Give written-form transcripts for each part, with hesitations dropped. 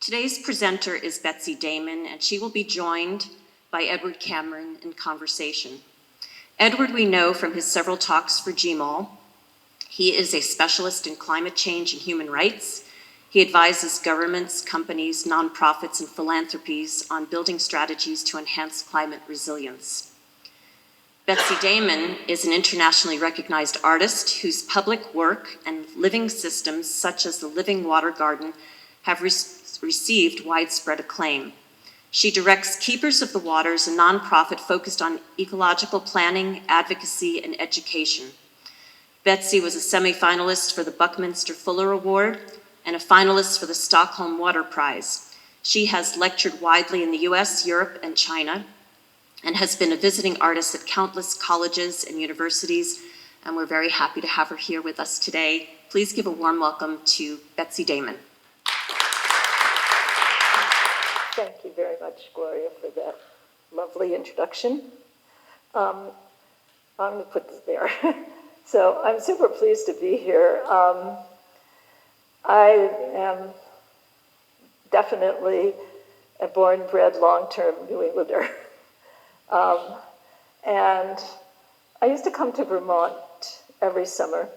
Today's presenter is Betsy Damon, and she will be joined by Edward Cameron in conversation. Edward we know from his several talks for GMALL. He is a specialist in climate change and human rights. He advises governments, companies, nonprofits, and philanthropies on building strategies to enhance climate resilience. Betsy Damon is an internationally recognized artist whose public work and living systems, such as the Living Water Garden, have received widespread acclaim. She directs Keepers of the Waters, a nonprofit focused on ecological planning, advocacy, and education. Betsy was a semi-finalist for the Buckminster Fuller Award and a finalist for the Stockholm Water Prize. She has lectured widely in the US, Europe, and China, and has been a visiting artist at countless colleges and universities, and we're very happy to have her here with us today. Please give a warm welcome to Betsy Damon. Thank you very much, Gloria, for that lovely introduction. I'm going to put this there. So I'm super pleased to be here. I am definitely a born-bred, long-term New Englander. And I used to come to Vermont every summer,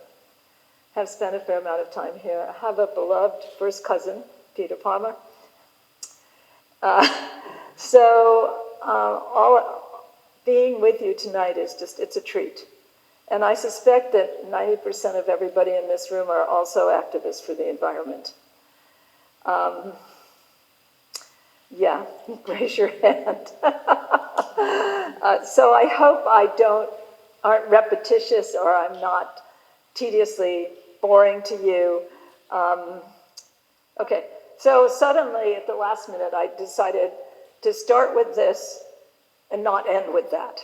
have spent a fair amount of time here. I have a beloved first cousin, Peter Palmer. Being with you tonight is just, it's a treat. And I suspect that 90% of everybody in this room are also activists for the environment. Yeah, raise your hand. So I hope I aren't repetitious or I'm not tediously boring to you. Okay, so suddenly at the last minute I decided to start with this and not end with that.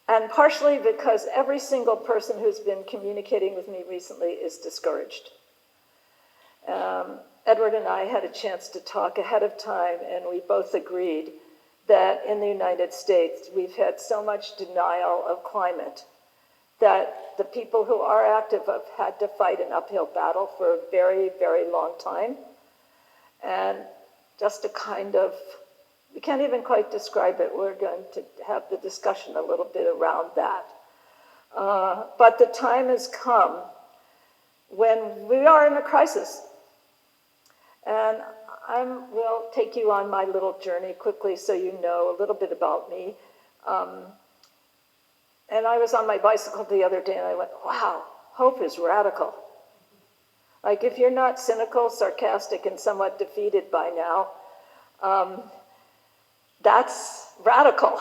And partially because every single person who's been communicating with me recently is discouraged. Edward and I had a chance to talk ahead of time, and we both agreed that in the United States, we've had so much denial of climate that the people who are active have had to fight an uphill battle for a very, very long time. And just a kind of, we can't even quite describe it. We're going to have the discussion a little bit around that. But the time has come when we are in a crisis. And I will take you on my little journey quickly so you know a little bit about me. And I was on my bicycle the other day and I went, wow, hope is radical. Like if you're not cynical, sarcastic, and somewhat defeated by now, that's radical.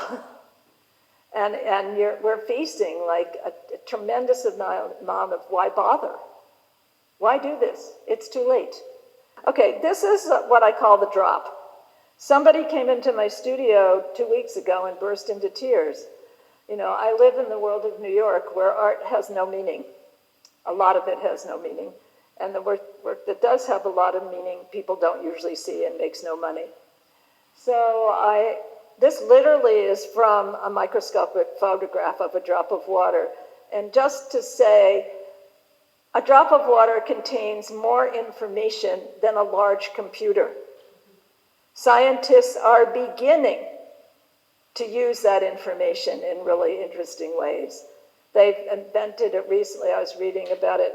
And we're facing like a tremendous amount of why bother? Why do this? It's too late. Okay, this is what I call the drop. Somebody came into my studio 2 weeks ago and burst into tears. You know, I live in the world of New York where art has no meaning. A lot of it has no meaning. And the work that does have a lot of meaning, people don't usually see and makes no money. So this literally is from a microscopic photograph of a drop of water. And just to say, a drop of water contains more information than a large computer. Scientists are beginning to use that information in really interesting ways. They've invented it recently. I was reading about it,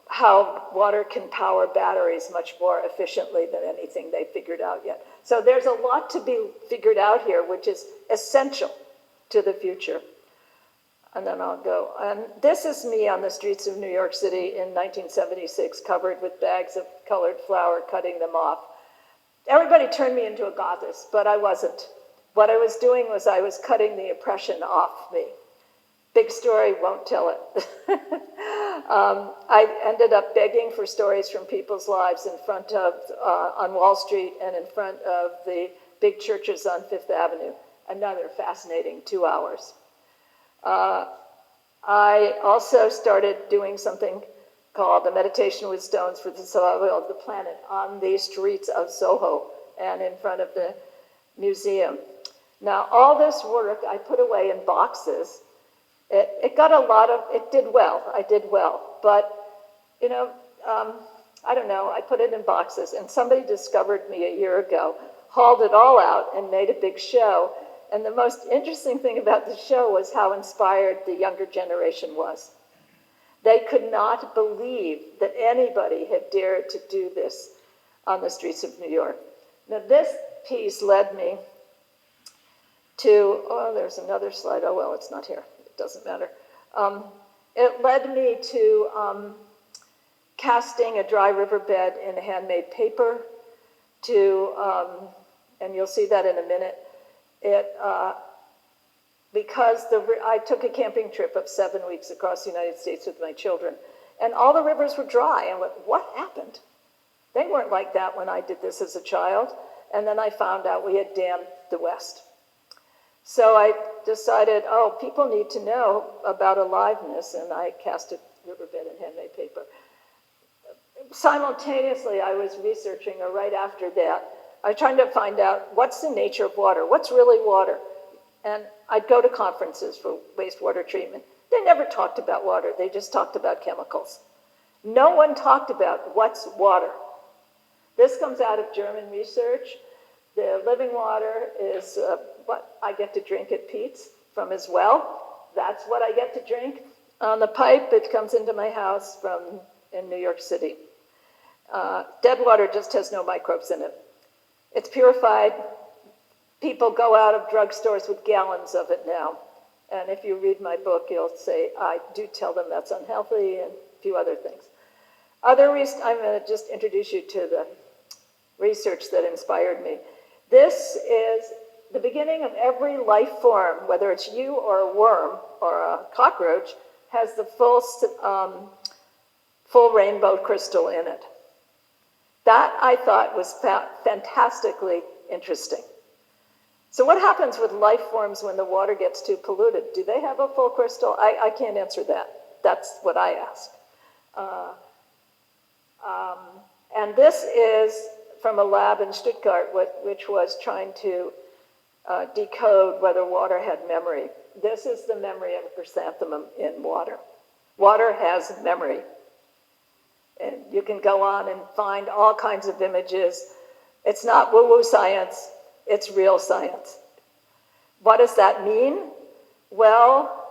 how water can power batteries much more efficiently than anything they figured out yet. So there's a lot to be figured out here, which is essential to the future. And then I'll go. And this is me on the streets of New York City in 1976, covered with bags of colored flour, cutting them off. Everybody turned me into a goddess, but I wasn't. What I was doing was I was cutting the oppression off me. Big story, won't tell it. I ended up begging for stories from people's lives in front of, on Wall Street and in front of the big churches on Fifth Avenue. Another fascinating 2 hours. I also started doing something called the Meditation with Stones for the Survival of the Planet on the streets of Soho and in front of the museum. Now, all this work I put away in boxes. It got a lot of, it did well, I did well. But, you know, I don't know, I put it in boxes, and somebody discovered me a year ago, hauled it all out, and made a big show. And the most interesting thing about the show was how inspired the younger generation was. They could not believe that anybody had dared to do this on the streets of New York. Now, this piece led me to, oh, there's another slide. Oh, well, it's not here. It doesn't matter. It led me to casting a dry riverbed in handmade paper, to, and you'll see that in a minute, because I took a camping trip of 7 weeks across the United States with my children, and all the rivers were dry. And went, what happened? They weren't like that when I did this as a child. And then I found out we had dammed the West. So I decided, oh, people need to know about aliveness, and I cast a riverbed in handmade paper. Simultaneously, I was researching, or right after that, I was trying to find out what's the nature of water, what's really water. And I'd go to conferences for wastewater treatment. They never talked about water, they just talked about chemicals. No one talked about what's water. This comes out of German research. The living water is what I get to drink at Pete's from his well. That's what I get to drink on the pipe. It comes into my house from in New York City. Dead water just has no microbes in it. It's purified. People go out of drugstores with gallons of it now. And if you read my book, you'll say, I do tell them that's unhealthy and a few other things. I'm going to just introduce you to the research that inspired me. This is the beginning of every life form, whether it's you or a worm or a cockroach, has the full rainbow crystal in it. That I thought was fantastically interesting. So what happens with life forms when the water gets too polluted? Do they have a full crystal? I can't answer that. That's what I ask. And this is from a lab in Stuttgart, which was trying to decode whether water had memory. This is the memory of a chrysanthemum in water. Water has memory. And you can go on and find all kinds of images. It's not woo-woo science, it's real science. What does that mean? Well,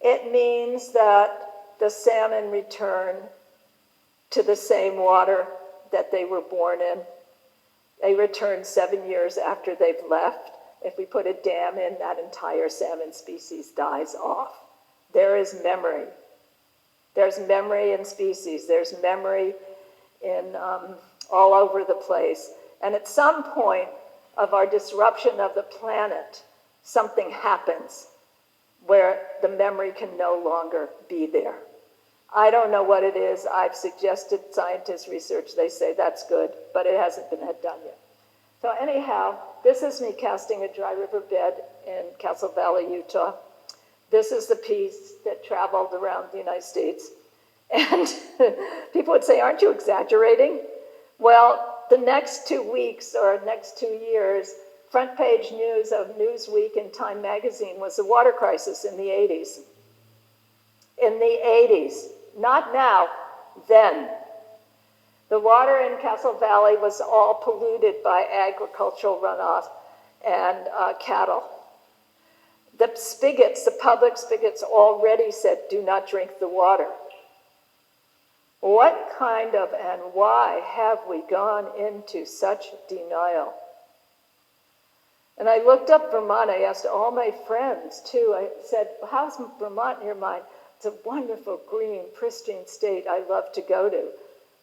it means that the salmon return to the same water that they were born in. They return 7 years after they've left. If we put a dam in, that entire salmon species dies off. There is memory. There's memory in species. There's memory in all over the place. And at some point of our disruption of the planet, something happens where the memory can no longer be there. I don't know what it is. I've suggested scientists research. They say that's good, but it hasn't been done yet. So anyhow, this is me casting a dry riverbed in Castle Valley, Utah. This is the piece that traveled around the United States. And people would say, aren't you exaggerating? Well, the next 2 weeks or next 2 years, front page news of Newsweek and Time magazine was the water crisis in the 80s. In the 80s, not now, then. The water in Castle Valley was all polluted by agricultural runoff and cattle. The spigots, the public spigots already said, do not drink the water. What kind of and why have we gone into such denial? And I looked up Vermont. I asked all my friends, too. I said, how's Vermont in your mind? It's a wonderful, green, pristine state I love to go to.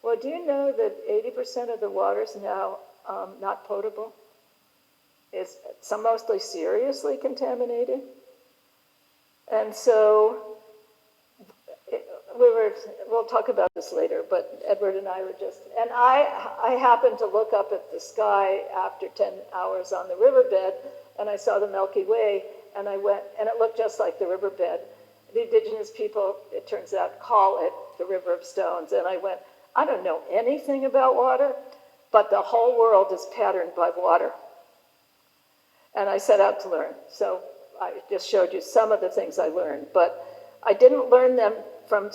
Well, do you know that 80% of the water is now not potable? It's some mostly seriously contaminated. And so we'll talk about this later, but Edward and I were just, and I happened to look up at the sky after 10 hours on the riverbed, and I saw the Milky Way, and I went, and it looked just like the riverbed. The indigenous people, it turns out, call it the River of Stones, and I went, I don't know anything about water, but the whole world is patterned by water. And I set out to learn. So I just showed you some of the things I learned, but I didn't learn them from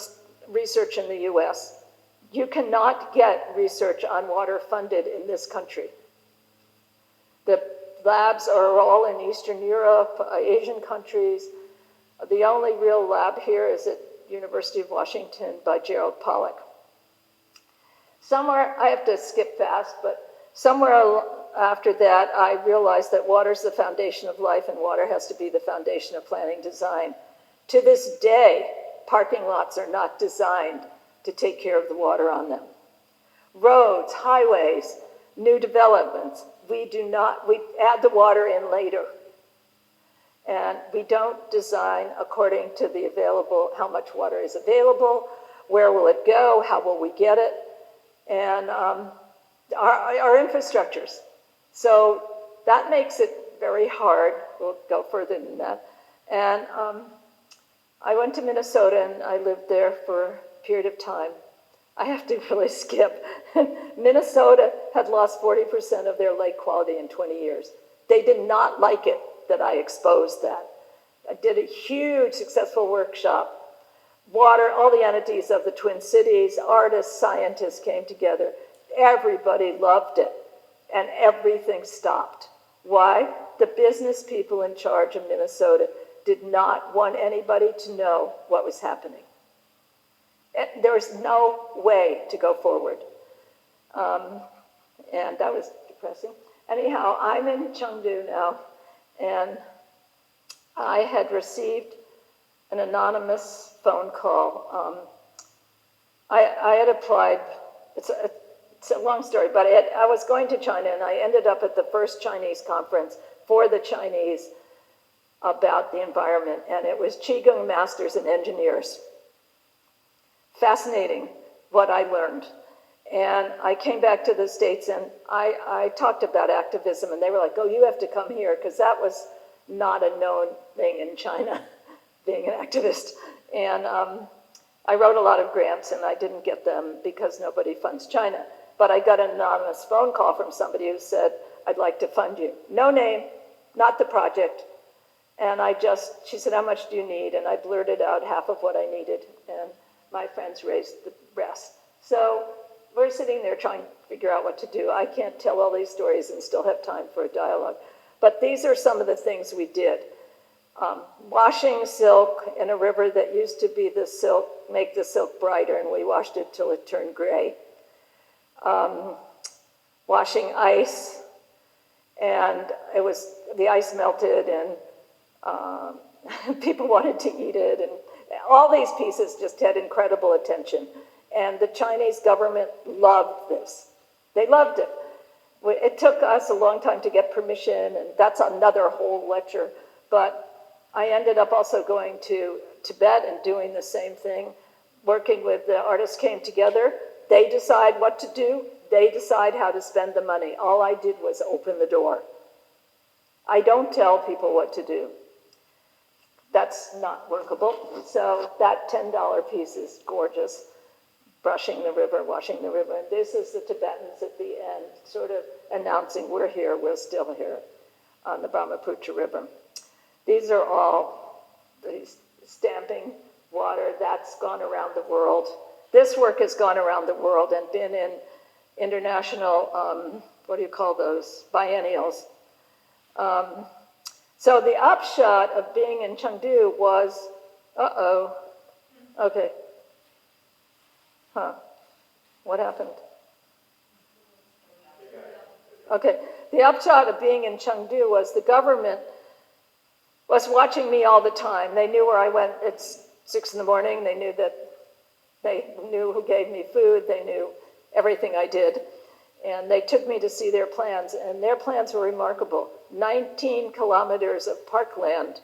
research in the US, You cannot get research on water funded in this country. The labs are all in Eastern Europe, Asian countries. The only real lab here is at University of Washington by Gerald Pollack. Somewhere, I have to skip fast, but somewhere after that, I realized that water is the foundation of life and water has to be the foundation of planning design. To this day, parking lots are not designed to take care of the water on them. Roads, highways, new developments, we add the water in later. And we don't design according to the how much water is available, where will it go, how will we get it, and our infrastructures. So that makes it very hard. We'll go further than that. And I went to Minnesota and I lived there for a period of time. I have to really skip. Minnesota had lost 40% of their lake quality in 20 years. They did not like it that I exposed that. I did a huge successful workshop. Water, all the entities of the Twin Cities, artists, scientists came together. Everybody loved it, and everything stopped. Why? The business people in charge of Minnesota did not want anybody to know what was happening. There was no way to go forward. And that was depressing. Anyhow, I'm in Chengdu now, and I had received an anonymous phone call. I had applied, it's a long story, but I was going to China, and I ended up at the first Chinese conference for the Chinese about the environment, and it was Qigong masters and engineers. Fascinating what I learned. And I came back to the States and I talked about activism, and they were like, oh, you have to come here, because that was not a known thing in China, being an activist. And I wrote a lot of grants and I didn't get them because nobody funds China. But I got an anonymous phone call from somebody who said, I'd like to fund you. No name, not the project. And she said, how much do you need? And I blurted out half of what I needed. And my friends raised the rest. So we're sitting there trying to figure out what to do. I can't tell all these stories and still have time for a dialogue. But these are some of the things we did. Washing silk in a river that used to be the silk, make the silk brighter, and we washed it till it turned gray. Washing ice, and the ice melted, and people wanted to eat it, and all these pieces just had incredible attention. And the Chinese government loved this. They loved it. It took us a long time to get permission, and that's another whole lecture. But I ended up also going to Tibet and doing the same thing, working with the artists came together. They decide what to do. They decide how to spend the money. All I did was open the door. I don't tell people what to do. That's not workable. So that $10 piece is gorgeous. Brushing the river, washing the river. And this is the Tibetans at the end, sort of announcing we're here, we're still here on the Brahmaputra River. These are all these stamping water that's gone around the world. This work has gone around the world and been in international, what do you call those, biennials. So the upshot of being in Chengdu was, okay. What happened? Okay, the upshot of being in Chengdu was the government was watching me all the time. They knew where I went at 6 in the morning. They knew who gave me food. They knew everything I did. And they took me to see their plans, and their plans were remarkable. 19 kilometers of parkland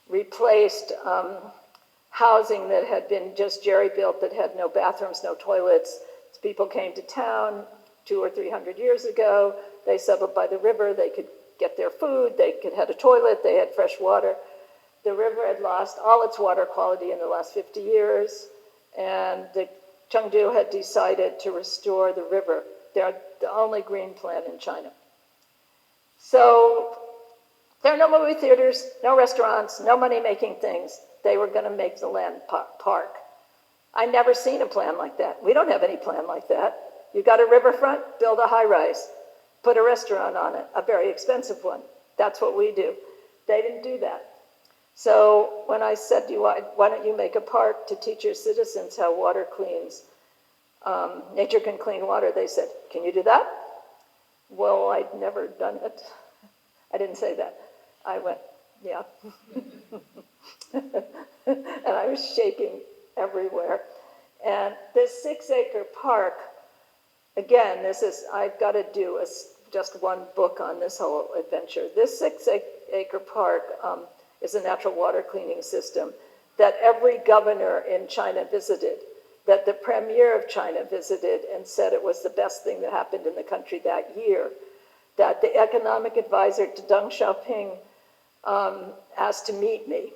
replaced housing that had been just jerry-built, that had no bathrooms, no toilets. People came to town 200 or 300 years ago. They settled by the river. They could get their food. They had a toilet. They had fresh water. The river had lost all its water quality in the last 50 years, and Chengdu had decided to restore the river. They're the only green plant in China. So there are no movie theaters, no restaurants, no money-making things. They were going to make the land park. I never seen a plan like that. We don't have any plan like that. You got a riverfront, build a high-rise, put a restaurant on it, a very expensive one. That's what we do. They didn't do that. So when I said, why don't you make a park to teach your citizens how water cleans, nature can clean water, they said, can you do that? Well, I'd never done it. I didn't say that. I went, yeah. And I was shaking everywhere. And this 6-acre park, again, I've got to do just one book on this whole adventure. This 6-acre park is a natural water cleaning system that every governor in China visited, that the premier of China visited and said it was the best thing that happened in the country that year, that the economic advisor to Deng Xiaoping asked to meet me.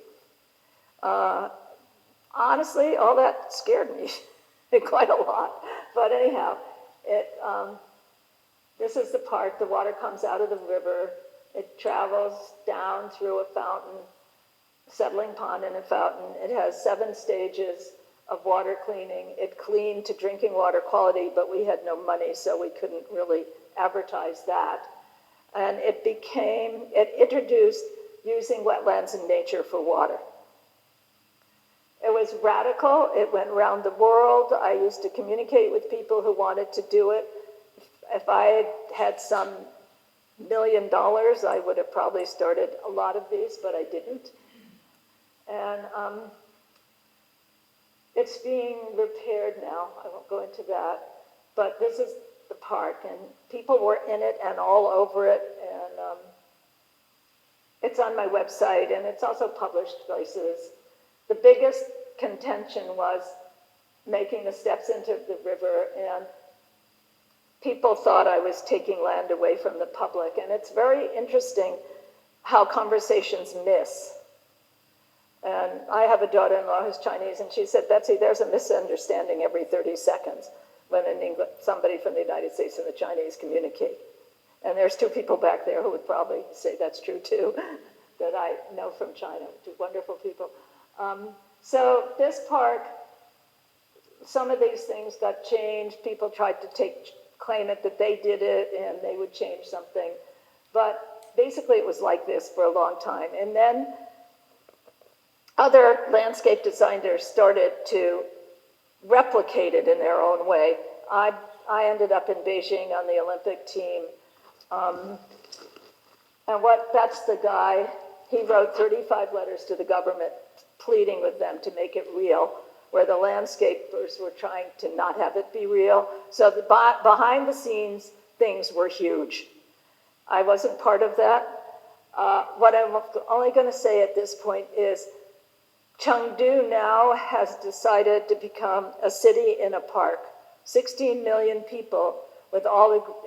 Honestly, all that scared me quite a lot. But anyhow, this is the park. The water comes out of the river. It travels down through a fountain, settling pond and a fountain. It has 7 stages of water cleaning. It cleaned to drinking water quality, but we had no money, so we couldn't really advertise that. And it introduced using wetlands and nature for water. It was radical. It went around the world. I used to communicate with people who wanted to do it. If I had some $1 million, I would have probably started a lot of these, but I didn't. And it's being repaired now. I won't go into that. But this is the park, and people were in it and all over it. And it's on my website, and it's also published places. The biggest contention was making the steps into the river, and people thought I was taking land away from the public. And it's very interesting how conversations miss. And I have a daughter-in-law who's Chinese, and she said, Betsy, there's a misunderstanding every 30 seconds when somebody from the United States and the Chinese communicate. And there's 2 people back there who would probably say that's true too, that I know from China, 2 wonderful people. So this park, some of these things got changed. People tried to claim it that they did it and they would change something. But basically it was like this for a long time. And then other landscape designers started to replicate it in their own way. I ended up in Beijing on the Olympic team. And that's the guy, he wrote 35 letters to the government pleading with them to make it real, where the landscapers were trying to not have it be real. So the behind the scenes things were huge. I wasn't part of that. What I'm only going to say at this point is Chengdu now has decided to become a city in a park. 16 million people with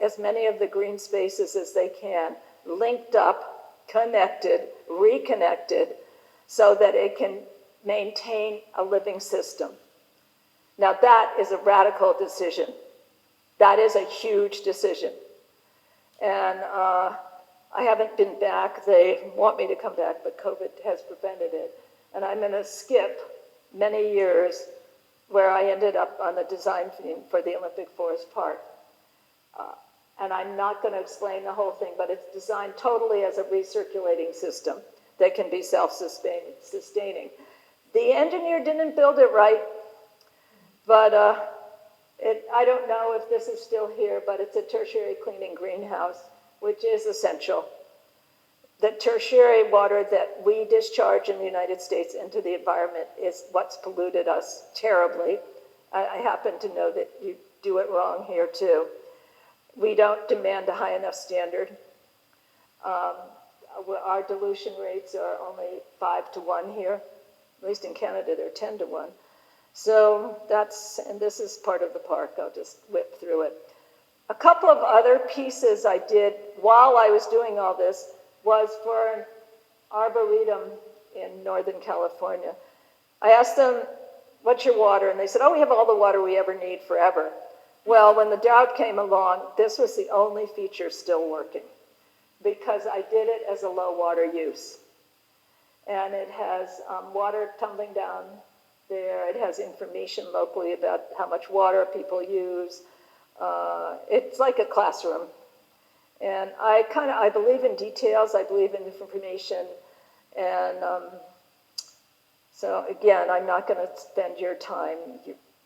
as many of the green spaces as they can, linked up, connected, reconnected, so that it can maintain a living system. Now that is a radical decision. That is a huge decision. And I haven't been back. They want me to come back, but COVID has prevented it. And I'm going to skip many years where I ended up on the design team for the Olympic Forest Park. And I'm not going to explain the whole thing, but it's designed totally as a recirculating system that can be self-sustaining. The engineer didn't build it right, but I don't know if this is still here, but it's a tertiary cleaning greenhouse, which is essential. The tertiary water that we discharge in the United States into the environment is what's polluted us terribly. I happen to know that you do it wrong here too. We don't demand a high enough standard. Our dilution rates are only 5 to 1 here. At least in Canada, they're 10 to 1. So and this is part of the park. I'll just whip through it. A couple of other pieces I did while I was doing all this was for an arboretum in Northern California. I asked them, what's your water? And they said, oh, we have all the water we ever need forever. Well, when the drought came along, this was the only feature still working because I did it as a low water use. And it has water tumbling down there. It has information locally about how much water people use. It's like a classroom. And I believe in details, I believe in information. And so again, I'm not gonna spend your time.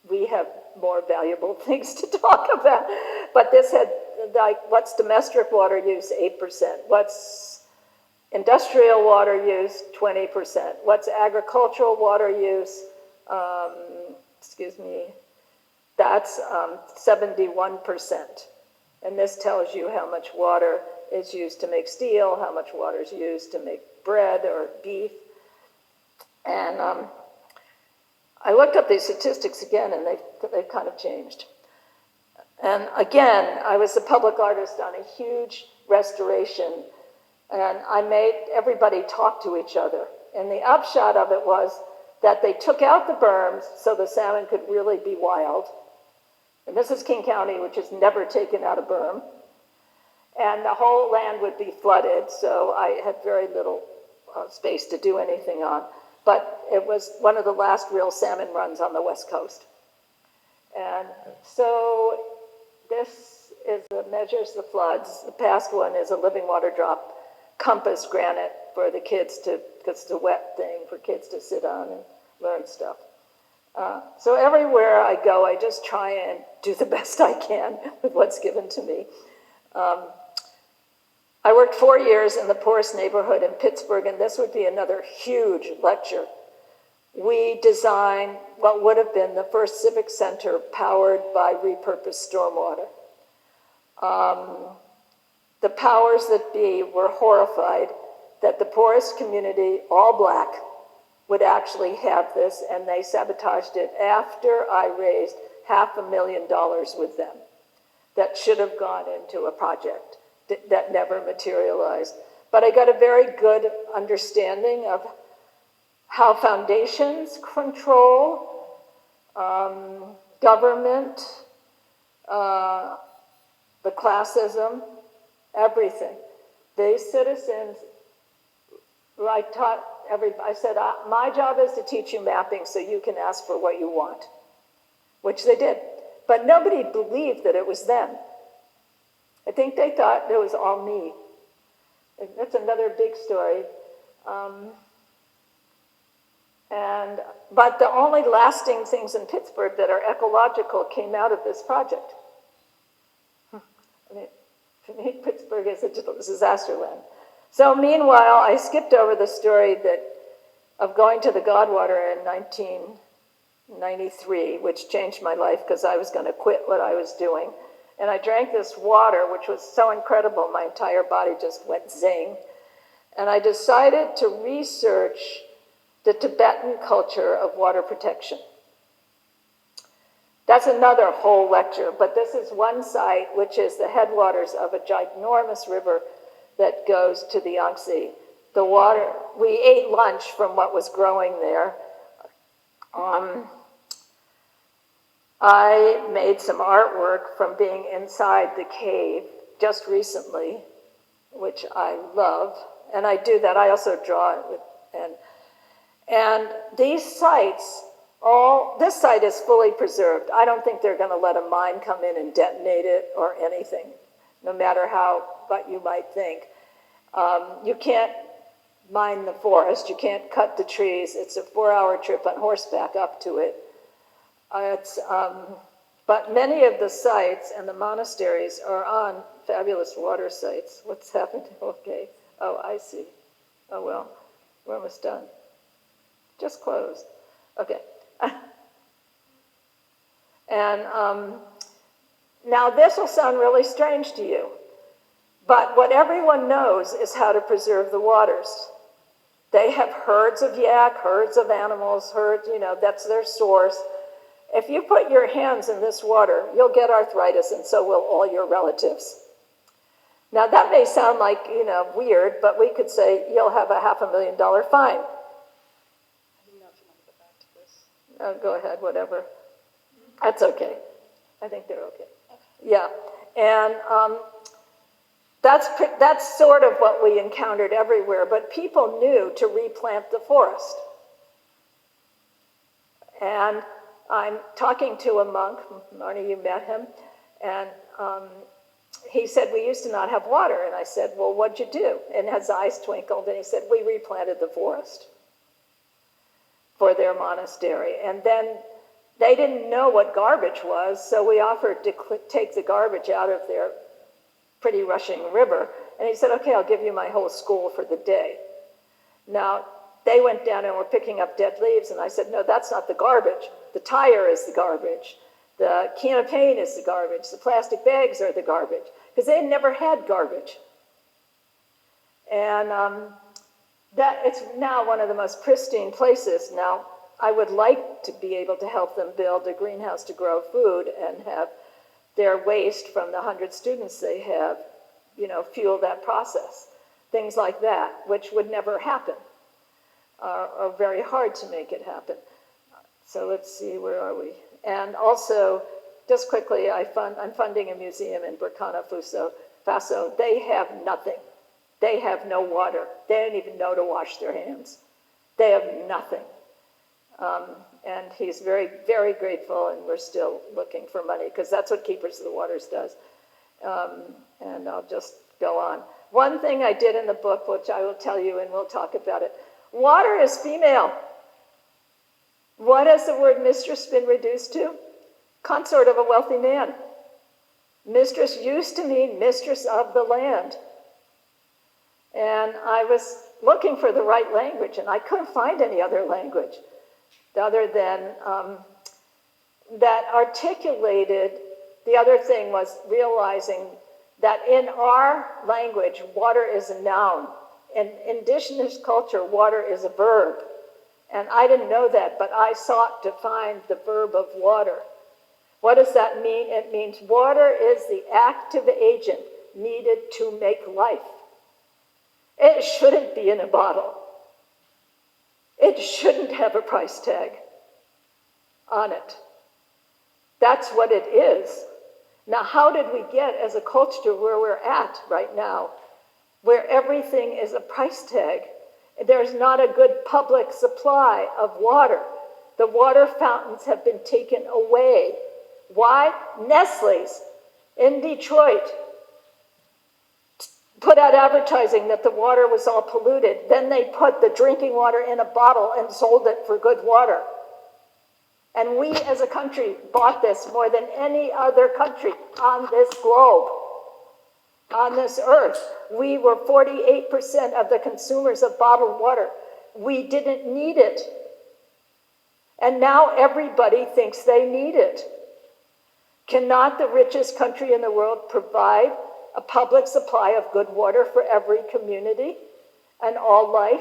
We have more valuable things to talk about. But this had, like, what's domestic water use? 8%. What's industrial water use? 20%. What's agricultural water use? That's 71%. And this tells you how much water is used to make steel, how much water is used to make bread or beef. And I looked up these statistics again, and they've kind of changed. And again, I was a public artist on a huge restoration, and I made everybody talk to each other. And the upshot of it was that they took out the berms so the salmon could really be wild. And this is King County, which has never taken out a berm. And the whole land would be flooded, so I had very little space to do anything on. But it was one of the last real salmon runs on the West Coast. And so this measures the floods. The past one is a living water drop compass granite for the kids to, because it's a wet thing for kids to sit on and learn stuff. So everywhere I go, I just try and do the best I can with what's given to me. I worked 4 years in the poorest neighborhood in Pittsburgh, and this would be another huge lecture. We designed what would have been the first civic center powered by repurposed stormwater. The powers that be were horrified that the poorest community, all black, would actually have this, and they sabotaged it after I raised $500,000 with them that should have gone into a project that never materialized. But I got a very good understanding of how foundations control government, the classism, everything. These citizens, I said, my job is to teach you mapping so you can ask for what you want, which they did. But nobody believed that it was them. I think they thought it was all me. And that's another big story. But the only lasting things in Pittsburgh that are ecological came out of this project. I mean, for me, Pittsburgh is a disaster land. So meanwhile, I skipped over the story of going to the Godwater in 1993, which changed my life because I was going to quit what I was doing. And I drank this water, which was so incredible, my entire body just went zing. And I decided to research the Tibetan culture of water protection. That's another whole lecture, but this is one site, which is the headwaters of a ginormous river that goes to the Yangtze. The water, we ate lunch from what was growing there. I made some artwork from being inside the cave just recently, which I love, and I do that. I also draw it, and these sites, this site is fully preserved. I don't think they're going to let a mine come in and detonate it or anything, no matter what you might think. You can't mine the forest. You can't cut the trees. It's a 4-hour trip on horseback up to it. But many of the sites and the monasteries are on fabulous water sites. What's happened? Okay. Oh, I see. Oh, well, we're almost done. Just closed. Okay. And now this will sound really strange to you, but what everyone knows is how to preserve the waters. They have herds of yak, herds of animals, that's their source. If you put your hands in this water, you'll get arthritis, and so will all your relatives. Now that may sound like, weird, but we could say you'll have a $500,000 fine. I don't know if you want to go back to this. Oh, go ahead, whatever. That's okay. I think they're okay. Yeah, and that's sort of what we encountered everywhere, but people knew to replant the forest. And I'm talking to a monk, Marnie, you met him, and he said, we used to not have water. And I said, well, what'd you do? And his eyes twinkled, and he said, we replanted the forest for their monastery. And then they didn't know what garbage was, so we offered to take the garbage out of their pretty rushing river. And he said, okay, I'll give you my whole school for the day. Now, they went down and were picking up dead leaves, and I said, no, that's not the garbage. The tire is the garbage. The can of paint is the garbage. The plastic bags are the garbage, because they had never had garbage. And that it's now one of the most pristine places. Now, I would like to be able to help them build a greenhouse to grow food and have their waste from the 100 students they have, fuel that process. Things like that, which would never happen, are very hard to make it happen. So let's see, where are we? And also, just quickly, I'm funding a museum in Burkina Faso. They have nothing. They have no water. They don't even know to wash their hands. They have nothing. And he's very, very grateful, and we're still looking for money, because that's what Keepers of the Waters does. And I'll just go on. One thing I did in the book, which I will tell you, and we'll talk about it. Water is female. What has the word mistress been reduced to? Consort of a wealthy man. Mistress used to mean mistress of the land. And I was looking for the right language, and I couldn't find any other language other than that articulated. The other thing was realizing that in our language, water is a noun. In indigenous culture, water is a verb. And I didn't know that, but I sought to find the verb of water. What does that mean? It means water is the active agent needed to make life. It shouldn't be in a bottle. It shouldn't have a price tag on it. That's what it is. Now, how did we get as a culture where we're at right now, where everything is a price tag? There's not a good public supply of water. The water fountains have been taken away. Why? Nestle's in Detroit put out advertising that the water was all polluted. Then they put the drinking water in a bottle and sold it for good water. And we as a country bought this more than any other country on this globe, on this earth. We were 48% of the consumers of bottled water. We didn't need it. And now everybody thinks they need it. Cannot the richest country in the world provide a public supply of good water for every community and all life?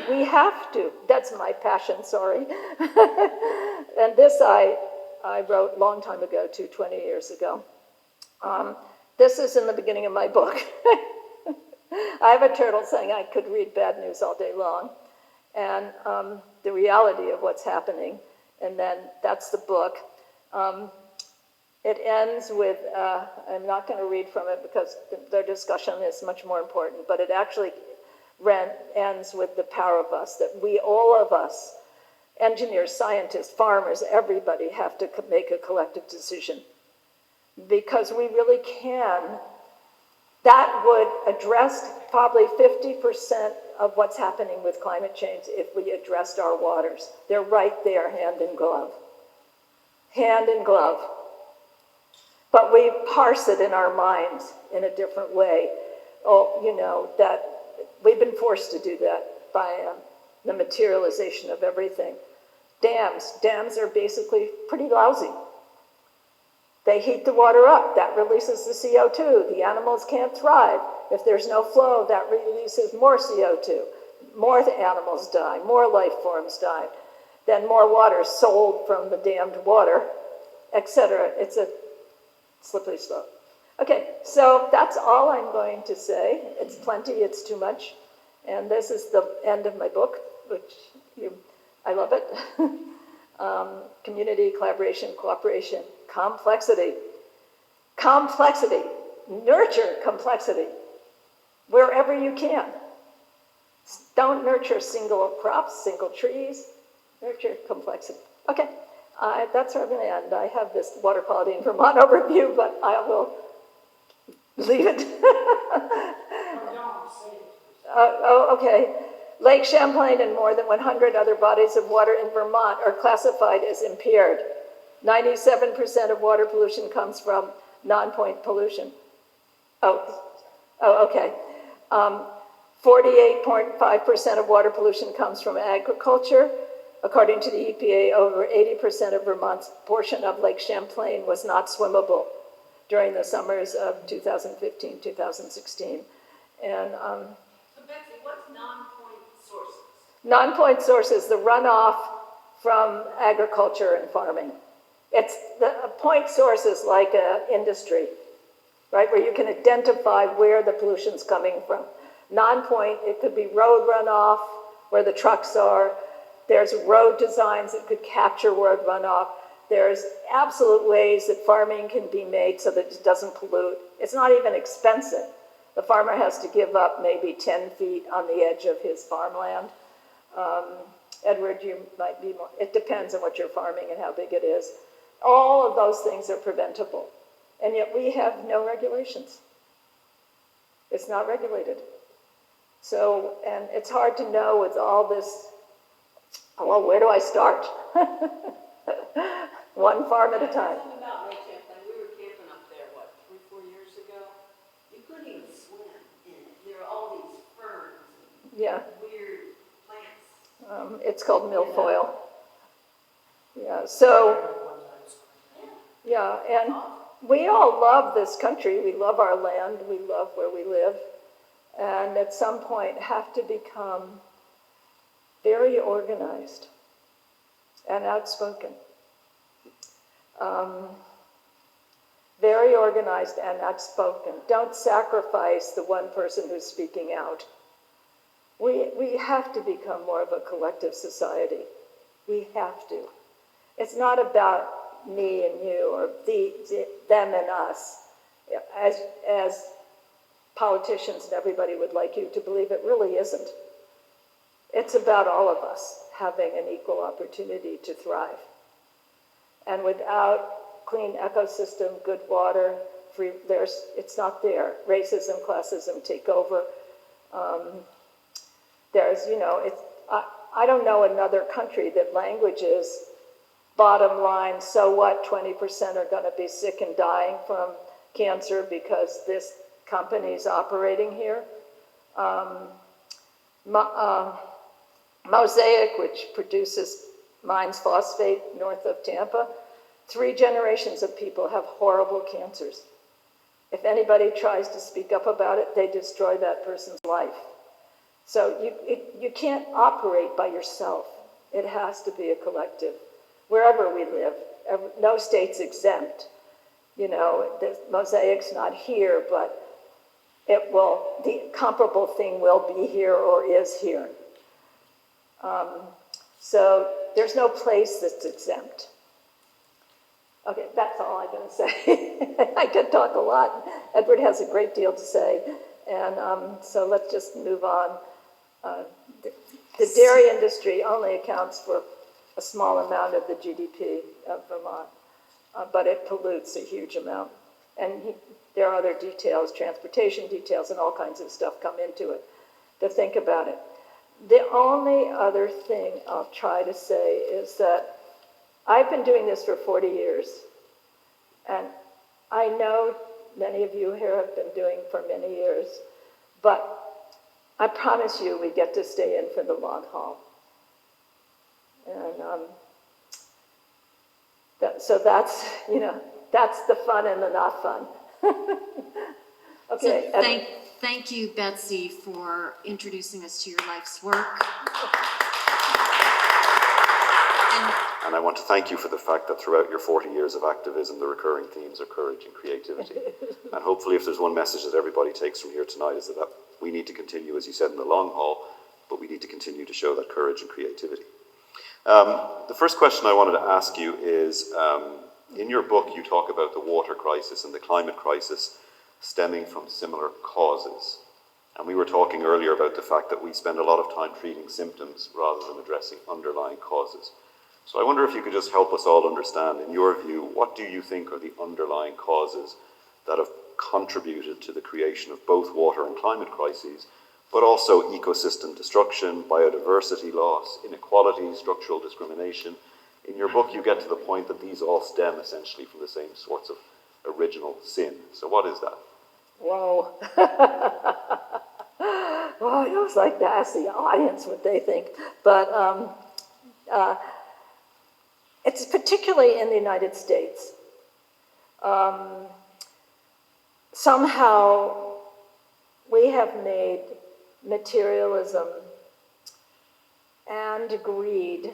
We have to. That's my passion, sorry. And this I wrote a long time ago, 20 years ago. This is in the beginning of my book. I have a turtle saying I could read bad news all day long. And the reality of what's happening. And then that's the book. It ends with, I'm not going to read from it because their discussion is much more important, but it actually ends with the power of us, that we, all of us, engineers, scientists, farmers, everybody have to make a collective decision. Because we really can. That would address probably 50% of what's happening with climate change if we addressed our waters. They're right there, hand in glove. Hand in glove. But we parse it in our minds in a different way. Oh, that we've been forced to do that by the materialization of everything. Dams are basically pretty lousy. They heat the water up, that releases the CO2. The animals can't thrive. If there's no flow, that releases more CO2. More animals die, more life forms die. Then more water sold from the dammed water, etc. It's a slippery slope. Okay, so that's all I'm going to say. It's plenty, it's too much. And this is the end of my book, which I love it. Community, collaboration, cooperation, complexity. Complexity. Nurture complexity wherever you can. Don't nurture single crops, single trees. Nurture complexity. Okay, that's where I'm going to end. I have this water quality in Vermont overview, but I will leave it. Okay. Lake Champlain and more than 100 other bodies of water in Vermont are classified as impaired. 97% of water pollution comes from non-point pollution. Okay. 48.5% of water pollution comes from agriculture. According to the EPA, over 80% of Vermont's portion of Lake Champlain was not swimmable during the summers of 2015, 2016. And so Betsy, what's non-point sources? non-point sources, the runoff from agriculture and farming. It's the point sources like industry, right, where you can identify where the pollution's coming from. Non-point, it could be road runoff, where the trucks are. There's road designs that could capture road runoff. There's absolute ways that farming can be made so that it doesn't pollute. It's not even expensive. The farmer has to give up maybe 10 feet on the edge of his farmland. Edward, you might be more, it depends on what you're farming and how big it is. All of those things are preventable. And yet we have no regulations. It's not regulated. So, and it's hard to know with all this, well, where do I start? One farm at a time. Something about Lake Champlain. We were camping up there, what, 3-4 years ago? You couldn't even swim in it. There are all these ferns and Yeah. weird plants. It's called milfoil. Yeah, so, yeah, and we all love this country. We love our land. We love where we live. And at some point have to become very organized and outspoken. Very organized and outspoken. Don't sacrifice the one person who's speaking out. We have to become more of a collective society. We have to. It's not about me and you or them and us, as politicians and everybody would like you to believe. It really isn't. It's about all of us having an equal opportunity to thrive. And without clean ecosystem, good water, free, it's not there. Racism, classism take over. I don't know another country that language is bottom line, so what, 20% are going to be sick and dying from cancer because this company's operating here. Mosaic, which mines phosphate north of Tampa, 3 generations of people have horrible cancers. If anybody tries to speak up about it, they destroy that person's life. So you can't operate by yourself. It has to be a collective. Wherever we live, no state's exempt. You know, the Mosaic's not here, but the comparable thing will be here or is here. So there's no place that's exempt. Okay, that's all I'm going to say. I could talk a lot. Edward has a great deal to say. And so let's just move on. The dairy industry only accounts for a small amount of the GDP of Vermont, but it pollutes a huge amount. And there are other details, transportation details, and all kinds of stuff come into it to think about it. The only other thing I'll try to say is that I've been doing this for 40 years, and I know many of you here have been doing for many years, but I promise you we get to stay in for the long haul. And so that's the fun and the not fun. Okay. So thank you, Betsy, for introducing us to your life's work. And I want to thank you for the fact that throughout your 40 years of activism, the recurring themes are courage and creativity. And hopefully if there's one message that everybody takes from here tonight is that we need to continue, as you said, in the long haul, but we need to continue to show that courage and creativity. The first question I wanted to ask you is, in your book you talk about the water crisis and the climate crisis stemming from similar causes. And we were talking earlier about the fact that we spend a lot of time treating symptoms rather than addressing underlying causes. So I wonder if you could just help us all understand, in your view, what do you think are the underlying causes that have contributed to the creation of both water and climate crises, but also ecosystem destruction, biodiversity loss, inequality, structural discrimination? In your book, you get to the point that these all stem essentially from the same sorts of original sin. So what is that? Whoa. Well, I always like to ask the audience what they think. But it's particularly in the United States. Somehow we have made materialism and greed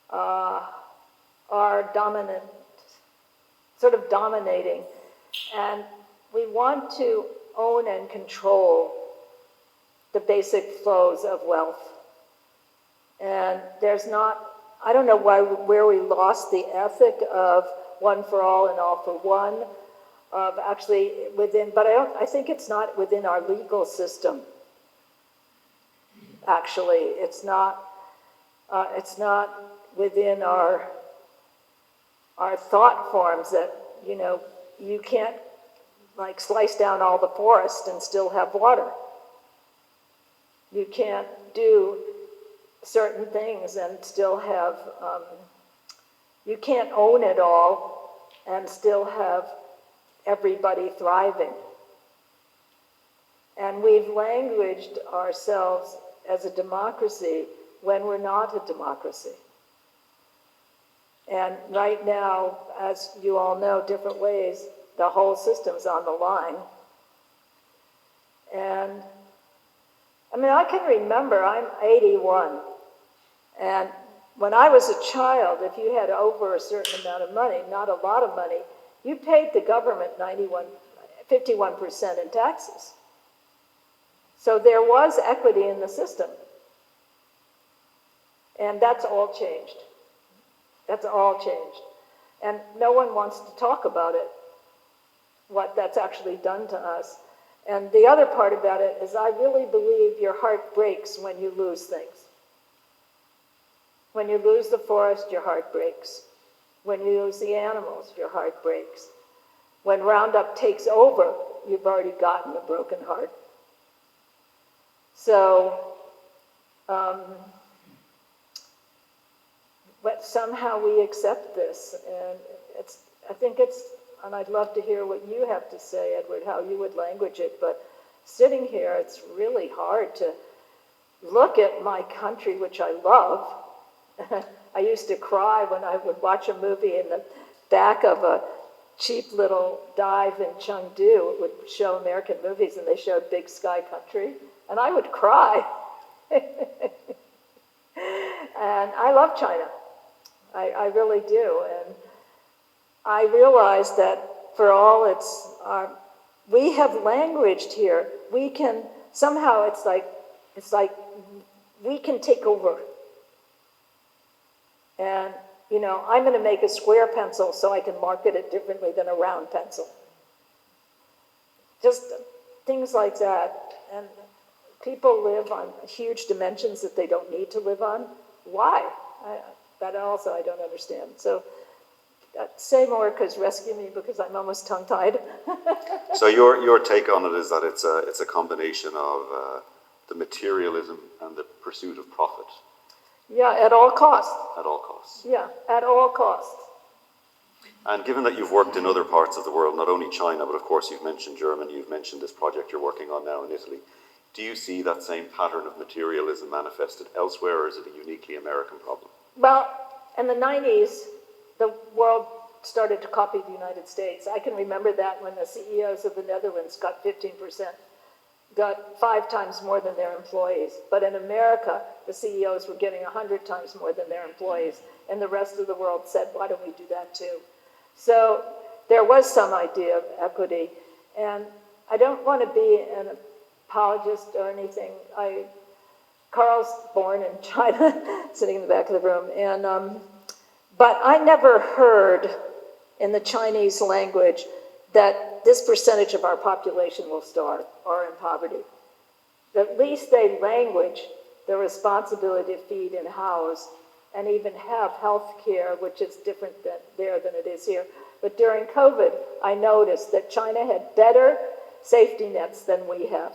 are dominant, sort of dominating, and we want to own and control the basic flows of wealth. And there's not, I don't know where we lost the ethic of one for all and all for one, of actually within, but I think it's not within our legal system. Actually, it's not within our thought forms that, you know, you can't like slice down all the forest and still have water. You can't do certain things and still have, you can't own it all and still have everybody thriving. And we've languaged ourselves as a democracy when we're not a democracy. And right now, as you all know, different ways, the whole system's on the line. And I mean, I can remember, I'm 81, and when I was a child, if you had over a certain amount of money, not a lot of money, you paid the government 51% in taxes. So there was equity in the system. And that's all changed. That's all changed. And no one wants to talk about it, what that's actually done to us. And the other part about it is I really believe your heart breaks when you lose things. When you lose the forest, your heart breaks. When you lose the animals, your heart breaks. When Roundup takes over, you've already gotten a broken heart. So, but somehow we accept this, and I think it's, and I'd love to hear what you have to say, Edward, how you would language it, but sitting here, it's really hard to look at my country, which I love. I used to cry when I would watch a movie in the back of a cheap little dive in Chengdu. It would show American movies, and they showed Big Sky Country, and I would cry. And I love China. I really do. And I realize that for all its, we have languaged here. We can, somehow it's like we can take over. And, you know, I'm going to make a square pencil so I can market it differently than a round pencil. Just things like that. And people live on huge dimensions that they don't need to live on. Why? That also I don't understand. So say more, because rescue me, because I'm almost tongue-tied. So your take on it is that it's a combination of the materialism and the pursuit of profit. Yeah, at all costs. At all costs. Yeah, at all costs. And given that you've worked in other parts of the world, not only China, but of course you've mentioned Germany, you've mentioned this project you're working on now in Italy, do you see that same pattern of materialism manifested elsewhere, or is it a uniquely American problem? Well, in the 90s, the world started to copy the United States. I can remember that when the CEOs of the Netherlands got 15%, got 5 times more than their employees. But in America, the CEOs were getting 100 times more than their employees. And the rest of the world said, why don't we do that too? So there was some idea of equity. And I don't want to be an apologist or anything. Carl's born in China, sitting in the back of the room. And, but I never heard in the Chinese language that this percentage of our population will starve or in poverty. At least they language the responsibility to feed and house and even have health care, which is different there than it is here. But during COVID, I noticed that China had better safety nets than we have.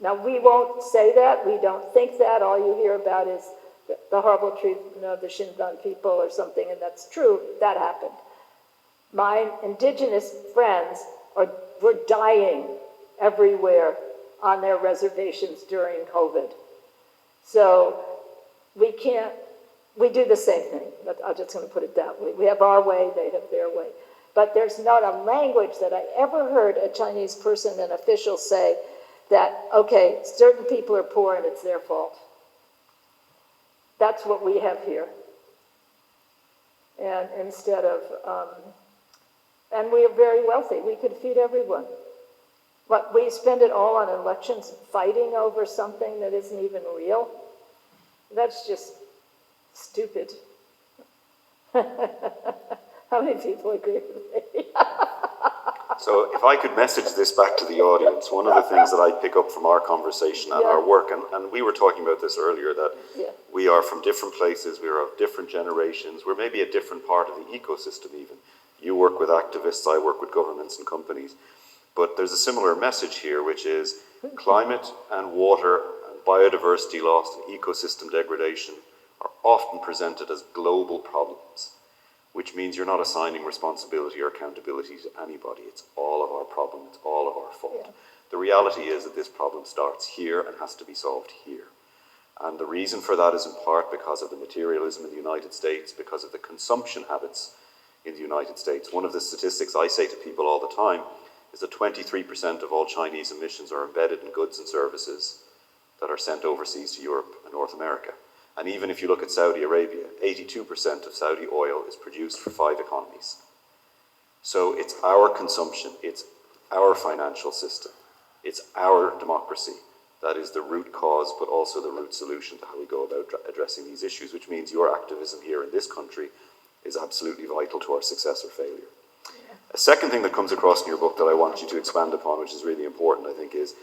Now, we won't say that, we don't think that, all you hear about is the horrible treatment of the Xinjiang people or something, and that's true, that happened. My indigenous friends were dying everywhere on their reservations during COVID. So we do the same thing, but I'm just going to put it that way. We have our way, they have their way. But there's not a language that I ever heard a Chinese person, an official, say that, okay, certain people are poor and it's their fault. That's what we have here. And instead of, and we are very wealthy. We could feed everyone. But we spend it all on elections fighting over something that isn't even real. That's just stupid. How many people agree with me? So if I could message this back to the audience, one of the things that I pick up from our conversation and our work, and we were talking about this earlier, that we are from different places, we are of different generations, we're maybe a different part of the ecosystem even. You work with activists, I work with governments and companies. But there's a similar message here, which is climate and water and biodiversity loss and ecosystem degradation are often presented as global problems, which means you're not assigning responsibility or accountability to anybody. It's all of our problem, it's all of our fault. Yeah. The reality is that this problem starts here and has to be solved here. And the reason for that is in part because of the materialism in the United States, because of the consumption habits in the United States. One of the statistics I say to people all the time is that 23% of all Chinese emissions are embedded in goods and services that are sent overseas to Europe and North America. And even if you look at Saudi Arabia, 82% of Saudi oil is produced for 5 economies. So it's our consumption, it's our financial system, it's our democracy that is the root cause, but also the root solution to how we go about addressing these issues, which means your activism here in this country is absolutely vital to our success or failure. A second thing that comes across in your book that I want you to expand upon, which is really important, I think, is,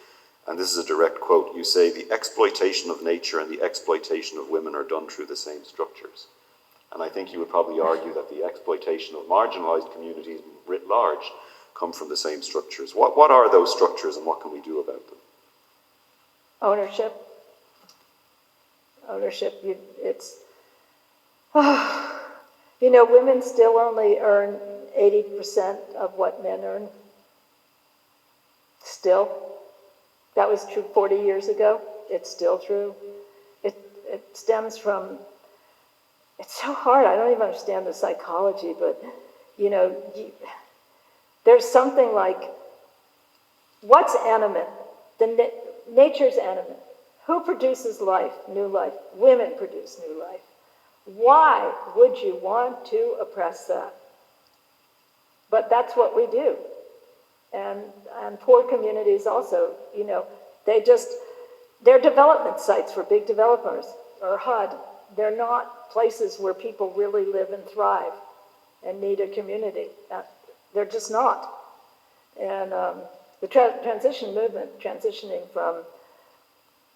and this is a direct quote, you say, the exploitation of nature and the exploitation of women are done through the same structures. And I think you would probably argue that the exploitation of marginalized communities writ large come from the same structures. What are those structures and what can we do about them? Ownership. Ownership, it's, you know, women still only earn 80% of what men earn. Still. That was true 40 years ago. It's still true. It stems from, it's so hard. I don't even understand the psychology, but, you know, there's something like, what's animate? Nature's animate. Who produces life, new life? Women produce new life. Why would you want to oppress that? But that's what we do. And poor communities also, you know, they're development sites for big developers, or HUD. They're not places where people really live and thrive and need a community. They're just not. And the transition movement, transitioning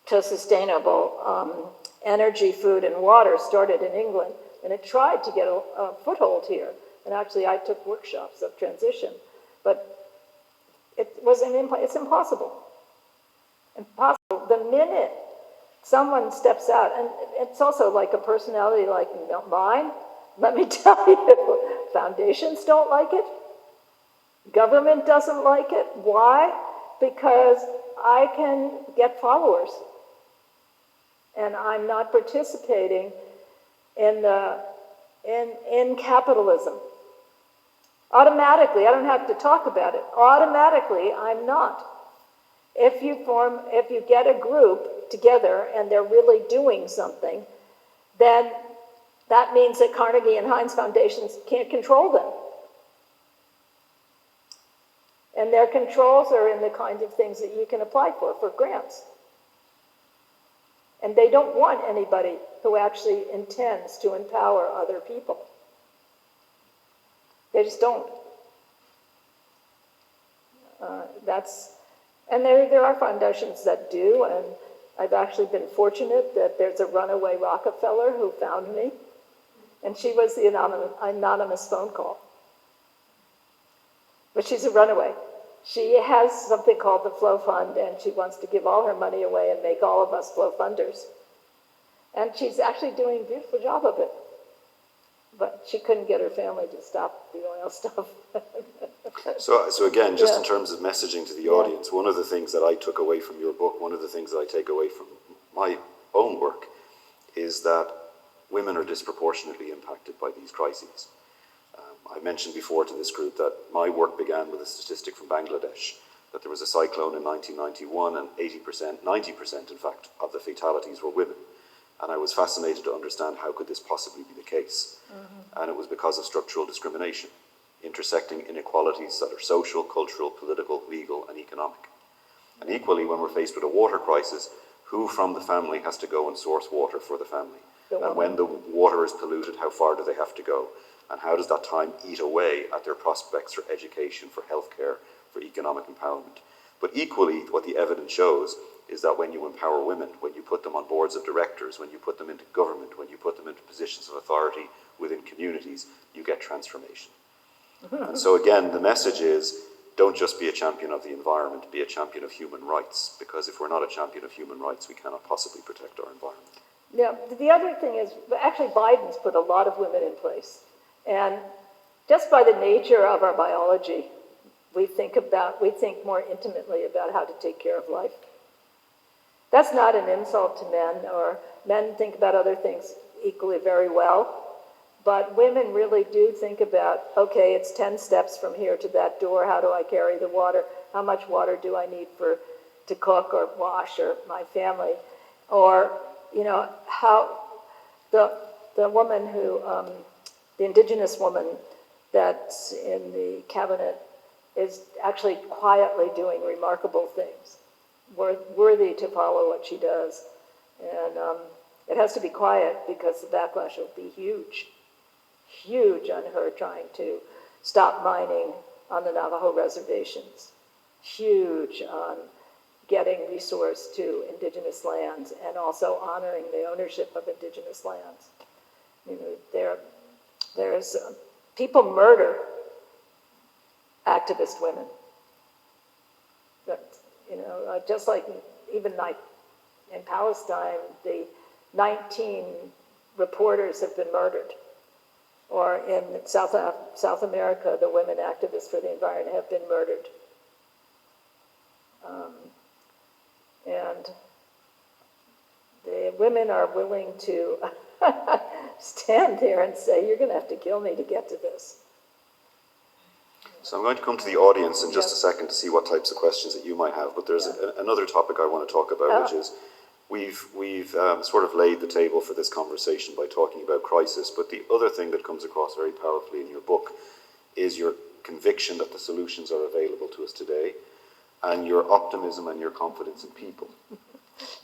to sustainable energy, food, and water started in England, and it tried to get a foothold here. And actually, I took workshops of transition, but it's impossible. Impossible. The minute someone steps out, and it's also like a personality like mine, let me tell you, foundations don't like it. Government doesn't like it. Why? Because I can get followers. And I'm not participating in capitalism. Automatically, I don't have to talk about it. Automatically, I'm not. If you get a group together and they're really doing something, then that means that Carnegie and Heinz foundations can't control them. And their controls are in the kinds of things that you can apply for grants. And they don't want anybody who actually intends to empower other people. They just don't. And there are foundations that do, I've actually been fortunate that there's a runaway Rockefeller who found me, and she was the anonymous phone call. But she's a runaway. She has something called the Flow Fund, and she wants to give all her money away and make all of us Flow Funders. And she's actually doing a beautiful job of it. But she couldn't get her family to stop the oil stuff. So again, just Yeah. in terms of messaging to the Yeah. audience, one of the things that I took away from your book, one of the things that I take away from my own work, is that women are disproportionately impacted by these crises. I mentioned before to this group that my work began with a statistic from Bangladesh, that there was a cyclone in 1991 and 80%, 90% in fact, of the fatalities were women. And I was fascinated to understand how could this possibly be the case. And it was because of structural discrimination, intersecting inequalities that are social, cultural, political, legal, and economic. And equally, when we're faced with a water crisis, who from the family has to go and source water for the family? And when the water is polluted, how far do they have to go? And how does that time eat away at their prospects for education, for healthcare, for economic empowerment? But equally, what the evidence shows is that when you empower women, when you put them on boards of directors, when you put them into government, when you put them into positions of authority within communities, you get transformation. And so again, the message is, don't just be a champion of the environment, be a champion of human rights, because if we're not a champion of human rights, we cannot possibly protect our environment. Yeah, the other thing is, actually Biden's put a lot of women in place. And just by the nature of our biology, we think more intimately about how to take care of life. That's not an insult to men, or men think about other things equally very well. But women really do think about, okay, it's 10 steps from here to that door. How do I carry the water? How much water do I need to cook or wash or my family? Or, how the woman who, the indigenous woman that's in the cabinet is actually quietly doing remarkable things, worthy to follow what she does. And it has to be quiet because the backlash will be huge. Huge on her trying to stop mining on the Navajo reservations. Huge on getting resource to indigenous lands and also honoring the ownership of indigenous lands. There's people murder activist women. Just like even like in Palestine, the 19 reporters have been murdered. Or in South America, the women activists for the environment have been murdered. And the women are willing to stand there and say, you're going to have to kill me to get to this. So I'm going to come to the audience in just a second to see what types of questions that you might have, but there's another topic I want to talk about, which is we've sort of laid the table for this conversation by talking about crisis, but the other thing that comes across very powerfully in your book is your conviction that the solutions are available to us today, and your optimism and your confidence in people.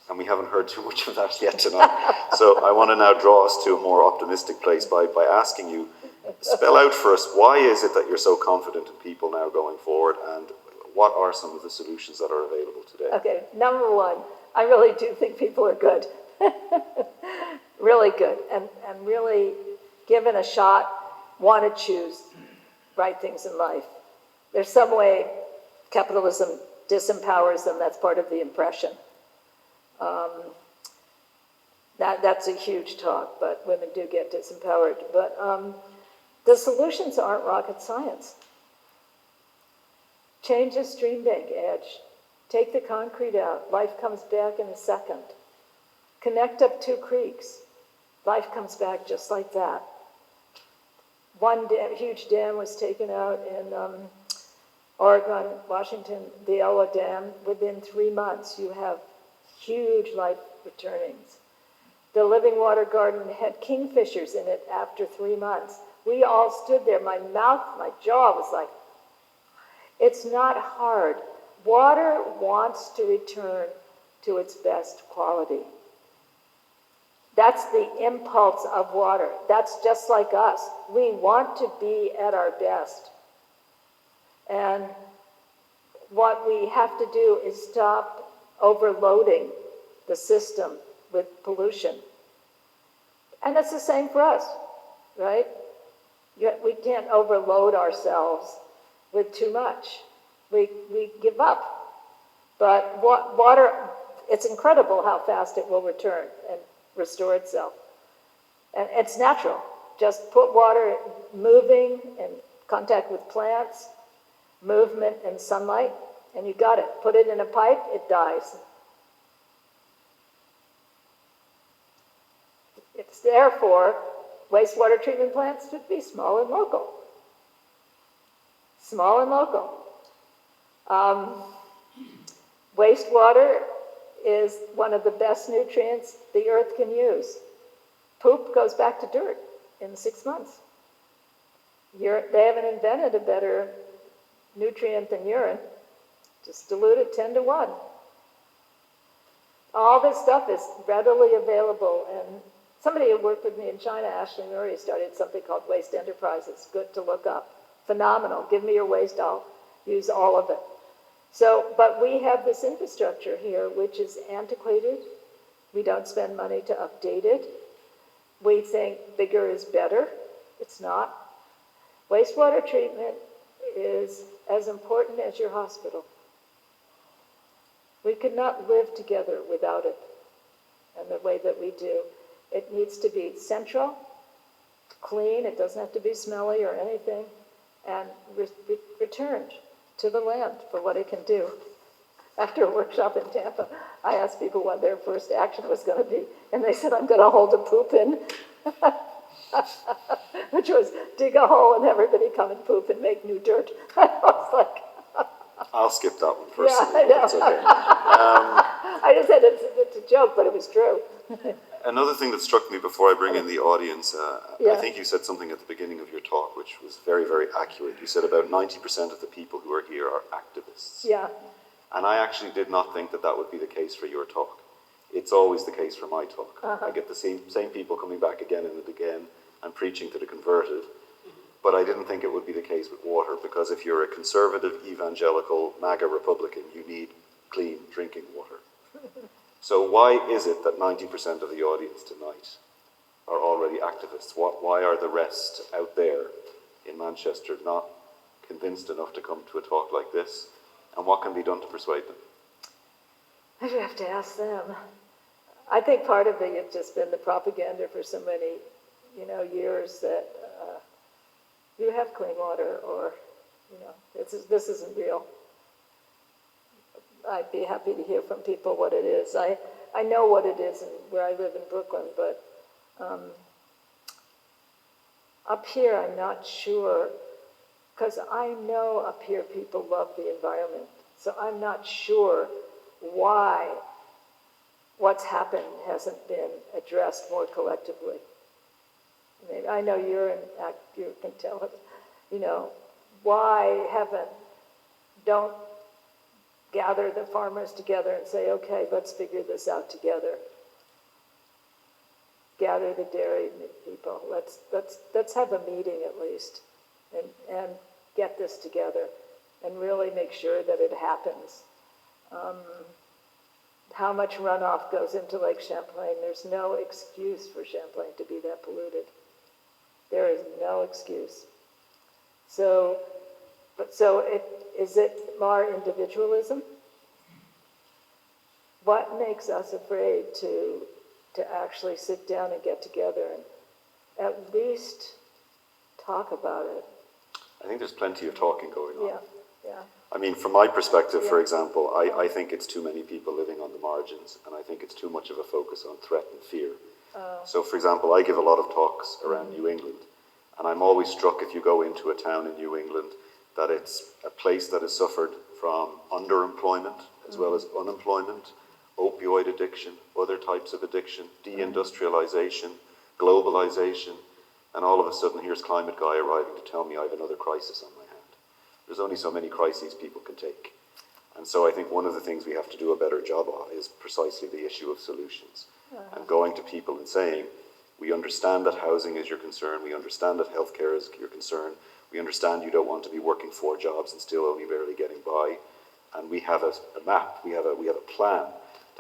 And we haven't heard too much of that yet tonight. So I want to now draw us to a more optimistic place by asking you, spell out for us, why is it that you're so confident in people now going forward, and what are some of the solutions that are available today? Okay, number one, I really do think people are good. Really good, and really given a shot, want to choose right things in life. There's some way capitalism disempowers them. That's part of the impression. That's a huge talk, but women do get disempowered. But the solutions aren't rocket science. Change the stream bank edge. Take the concrete out. Life comes back in a second. Connect up 2 creeks. Life comes back just like that. One huge dam was taken out in Oregon, Washington, the Ella Dam. Within 3 months, you have huge life returnings. The Living Water Garden had kingfishers in it after 3 months. We all stood there. My jaw was like, it's not hard. Water wants to return to its best quality. That's the impulse of water. That's just like us. We want to be at our best. And what we have to do is stop overloading the system with pollution. And it's the same for us, right? We can't overload ourselves with too much. We give up. But water, it's incredible how fast it will return and restore itself. And it's natural. Just put water moving in contact with plants, movement and sunlight, and you got it. Put it in a pipe, it dies. It's therefore, wastewater treatment plants should be small and local. Small and local. Wastewater is one of the best nutrients the earth can use. Poop goes back to dirt in 6 months. They haven't invented a better nutrient than urine. Just dilute it 10 to 1. All this stuff is readily available, and somebody who worked with me in China, Ashley Murray, started something called Waste Enterprises. Good to look up. Phenomenal. Give me your waste, I'll use all of it. So, but we have this infrastructure here which is antiquated. We don't spend money to update it. We think bigger is better. It's not. Wastewater treatment is as important as your hospital. We could not live together without it and the way that we do. It needs to be central, clean, it doesn't have to be smelly or anything, and returned to the land for what it can do. After a workshop in Tampa, I asked people what their first action was going to be, and they said, I'm going to hold a poop in, which was dig a hole and everybody come and poop and make new dirt. I was like, I'll skip that one first. yeah, I know. It's okay. I just said it's a joke, but it was true. Another thing that struck me before I bring in the audience, Yeah. I think you said something at the beginning of your talk which was very, very accurate. You said about 90% of the people who are here are activists. Yeah, And I actually did not think that that would be the case for your talk. It's always the case for my talk. I get the same people coming back again and again and preaching to the converted. But I didn't think it would be the case with water, because if you're a conservative, evangelical, MAGA Republican, you need clean drinking water. So why is it that 90% of the audience tonight are already activists? Why are the rest out there in Manchester not convinced enough to come to a talk like this? And what can be done to persuade them? I'd have to ask them. I think part of it has just been the propaganda for so many, years that you have clean water, or, this isn't real. I'd be happy to hear from people what it is. I know what it is where I live in Brooklyn, but up here I'm not sure, because I know up here people love the environment. So I'm not sure why what's happened hasn't been addressed more collectively. Maybe, I know you can tell us, why don't gather the farmers together and say, okay, let's figure this out together. Gather the dairy people. Let's have a meeting at least and get this together and really make sure that it happens. How much runoff goes into Lake Champlain? There's no excuse for Champlain to be that polluted. There is no excuse. Is it more individualism? What makes us afraid to actually sit down and get together and at least talk about it? I think there's plenty of talking going on. Yeah. I mean, from my perspective, for Yeah. example, I think it's too many people living on the margins, and I think it's too much of a focus on threat and fear. So, for example, I give a lot of talks around New England, and I'm always struck if you go into a town in New England that it's a place that has suffered from underemployment as well as unemployment, opioid addiction, other types of addiction, deindustrialization, globalization, and all of a sudden here's Climate Guy arriving to tell me I have another crisis on my hand. There's only so many crises people can take. And so I think one of the things we have to do a better job of is precisely the issue of solutions. And going to people and saying, we understand that housing is your concern, we understand that healthcare is your concern, we understand you don't want to be working 4 jobs and still only barely getting by, and we have a map, we have a plan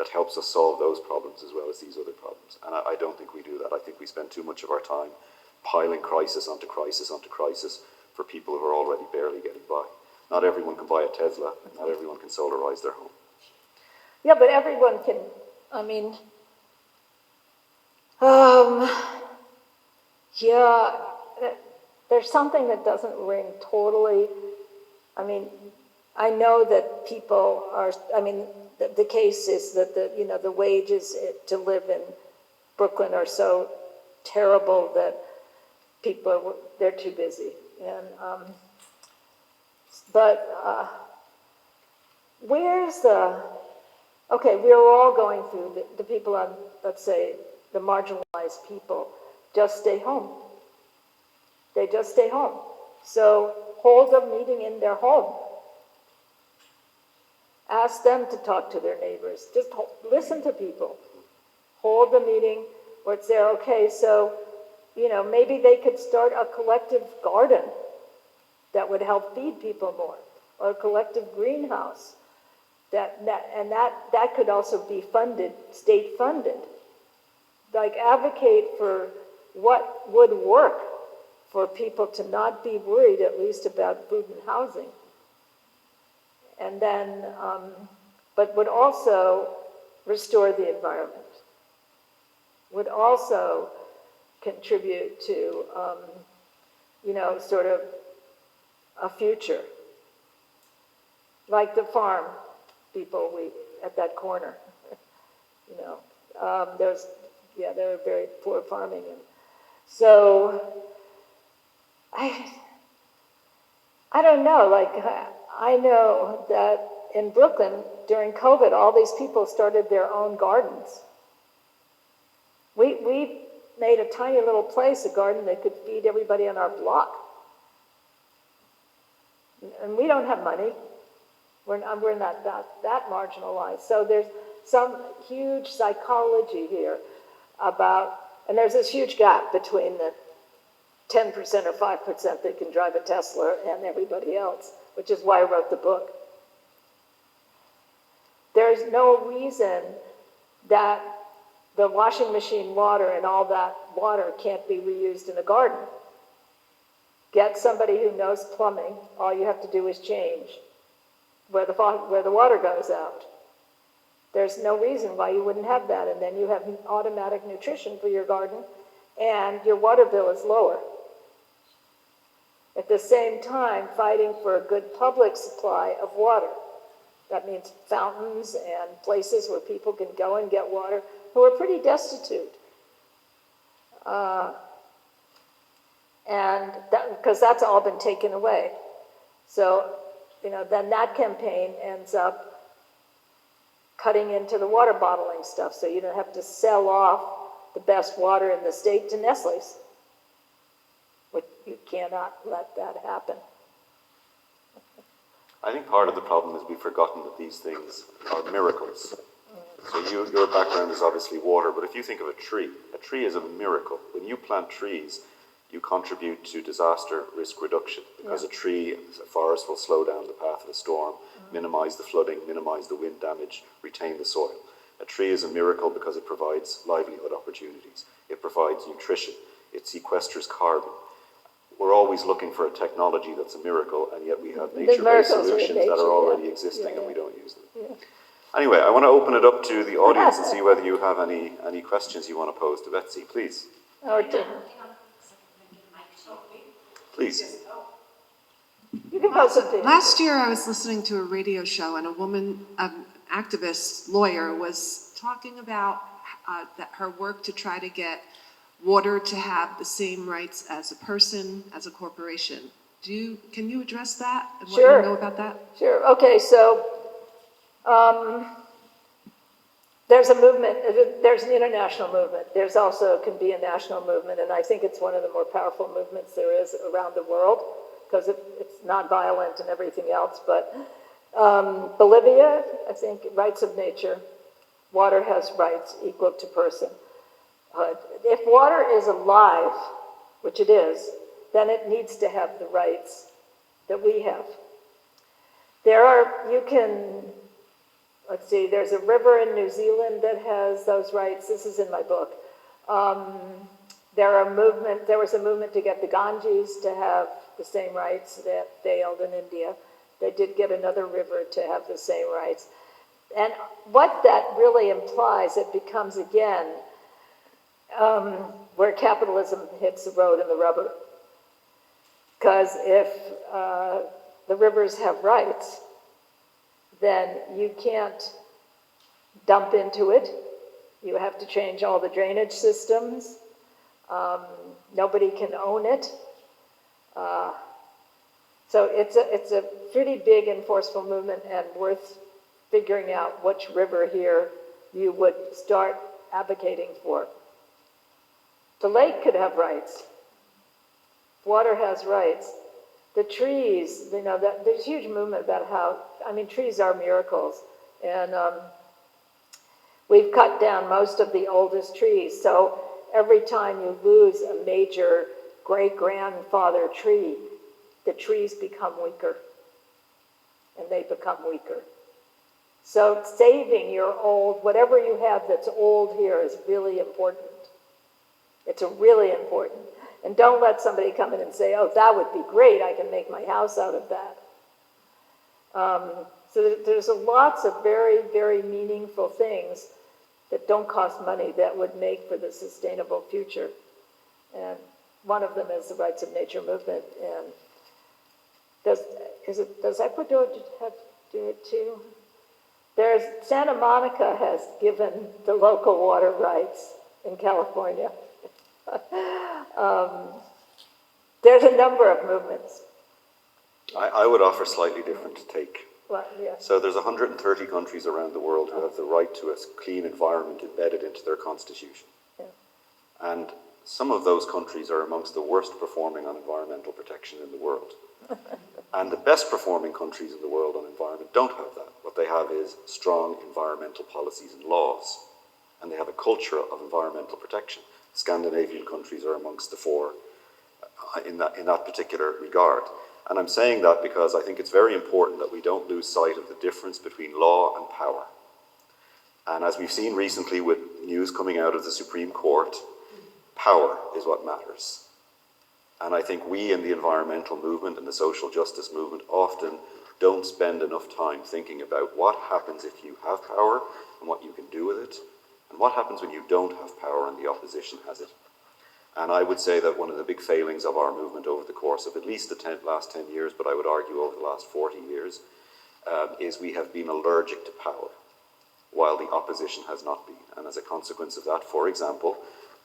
that helps us solve those problems as well as these other problems. And I don't think we do that. I think we spend too much of our time piling crisis onto crisis onto crisis for people who are already barely getting by. Not everyone can buy a Tesla, not everyone can solarize their home. Yeah, but everyone can, I mean, yeah, there's something that doesn't ring totally. I mean, I know that people are, I mean, the case is that the wages to live in Brooklyn are so terrible that people, they're too busy. And, where's okay, we're all going through, the people on, let's say, the marginalized people just stay home. They just stay home. So hold a meeting in their home. Ask them to talk to their neighbors. Just listen to people. Hold a meeting where it's there, okay, so, maybe they could start a collective garden that would help feed people more, or a collective greenhouse. That could also be funded, state funded. Like advocate for what would work for people to not be worried at least about food and housing. And then, but would also restore the environment, would also contribute to, sort of a future. Like the farm people at that corner, they were very poor farming. And so, I don't know, like, I know that in Brooklyn, during COVID, all these people started their own gardens. We made a tiny little place, a garden that could feed everybody on our block. And we don't have money. We're not that marginalized. So there's some huge psychology here about, and there's this huge gap between the 10% or 5% that can drive a Tesla and everybody else, which is why I wrote the book. There's no reason that the washing machine water and all that water can't be reused in a garden. Get somebody who knows plumbing. All you have to do is change where the water goes out. There's no reason why you wouldn't have that, and then you have automatic nutrition for your garden, and your water bill is lower. At the same time, fighting for a good public supply of water. That means fountains and places where people can go and get water who are pretty destitute. And because that's all been taken away. So, then that campaign ends up cutting into the water bottling stuff, so you don't have to sell off the best water in the state to Nestle's. But you cannot let that happen. I think part of the problem is we've forgotten that these things are miracles. So your background is obviously water, but if you think of a tree is a miracle. When you plant trees, you contribute to disaster risk reduction, because a tree, a forest will slow down the path of a storm, minimize the flooding, minimize the wind damage, retain the soil. A tree is a miracle because it provides livelihood opportunities. It provides nutrition. It sequesters carbon. We're always looking for a technology that's a miracle, and yet we have nature-based solutions that are already existing and we don't use them. Yeah. Anyway, I want to open it up to the audience and see whether you have any questions you want to pose to Betsy, please. Or to, Please. you can pose it to Last year, I was listening to a radio show, and a woman, an activist lawyer, was talking about that her work to try to get water to have the same rights as a person, as a corporation. Can you address that and what Sure. you know about that? Sure. Okay, so there's a movement, there's an international movement. There's also can be a national movement, and I think it's one of the more powerful movements there is around the world, because it's not violent and everything else. But Bolivia, I think, rights of nature, water has rights equal to person. If water is alive, which it is, then it needs to have the rights that we have. You can let's see, there's a river in New Zealand that has those rights. This is in my book. There was a movement to get the Ganges to have the same rights that failed in India. They did get another river to have the same rights. And what that really implies, it becomes again where capitalism hits the road and the rubber. Because if the rivers have rights, then you can't dump into it. You have to change all the drainage systems. Nobody can own it. So it's a pretty big and forceful movement, and worth figuring out which river here you would start advocating for. The lake could have rights. Water has rights. The trees, there's a huge movement about how, trees are miracles. And we've cut down most of the oldest trees. So every time you lose a major great-grandfather tree, the trees become weaker. And they become weaker. So saving your old, whatever you have that's old here is really important. It's really important. And don't let somebody come in and say, oh, that would be great, I can make my house out of that. So there's lots of very, very meaningful things that don't cost money that would make for the sustainable future. And one of them is the Rights of Nature movement. And does Ecuador have to do it too? Santa Monica has given the local water rights in California. There's a number of movements. I would offer slightly different take. Well, yes. So there's 130 countries around the world who have the right to a clean environment embedded into their constitution. Yeah. And some of those countries are amongst the worst performing on environmental protection in the world. And the best performing countries in the world on environment don't have that. What they have is strong environmental policies and laws. And they have a culture of environmental protection. Scandinavian countries are amongst the fore in that particular regard. And I'm saying that because I think it's very important that we don't lose sight of the difference between law and power. And as we've seen recently with news coming out of the Supreme Court, power is what matters. And I think we in the environmental movement and the social justice movement often don't spend enough time thinking about what happens if you have power and what you can do with it, and what happens when you don't have power and the opposition has it. And I would say that one of the big failings of our movement over the course of at least the last 10 years, but I would argue over the last 40 years, is we have been allergic to power, while the opposition has not been. And as a consequence of that, for example,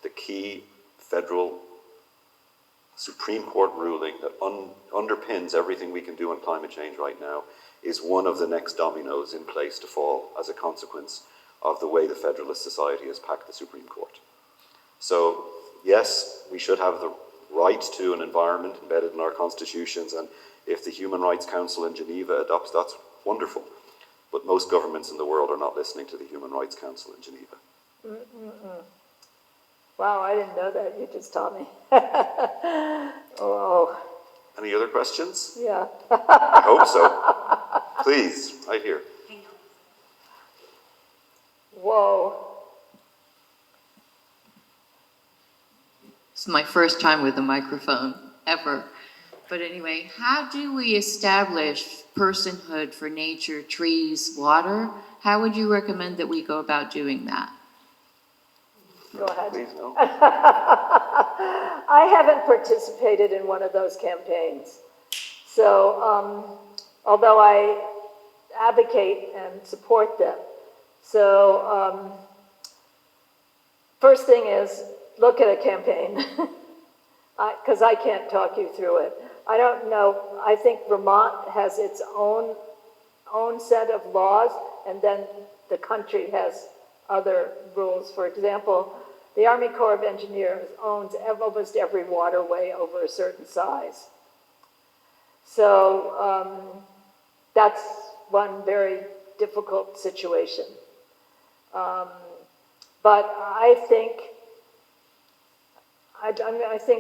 the key federal Supreme Court ruling that underpins everything we can do on climate change right now is one of the next dominoes in place to fall as a consequence of the way the Federalist Society has packed the Supreme Court. So, yes, we should have the right to an environment embedded in our constitutions, and if the Human Rights Council in Geneva adopts, that's wonderful. But most governments in the world are not listening to the Human Rights Council in Geneva. Wow, I didn't know that. You just taught me. Oh. Any other questions? Yeah. I hope so. Please, right here. Whoa. It's my first time with a microphone, ever. But anyway, how do we establish personhood for nature, trees, water? How would you recommend that we go about doing that? Go ahead. Please, no. I haven't participated in one of those campaigns. So, although I advocate and support them. So, first thing is, look at a campaign, because I can't talk you through it. I don't know, I think Vermont has its own set of laws, and then the country has other rules. For example, the Army Corps of Engineers owns almost every waterway over a certain size. So that's one very difficult situation. But I think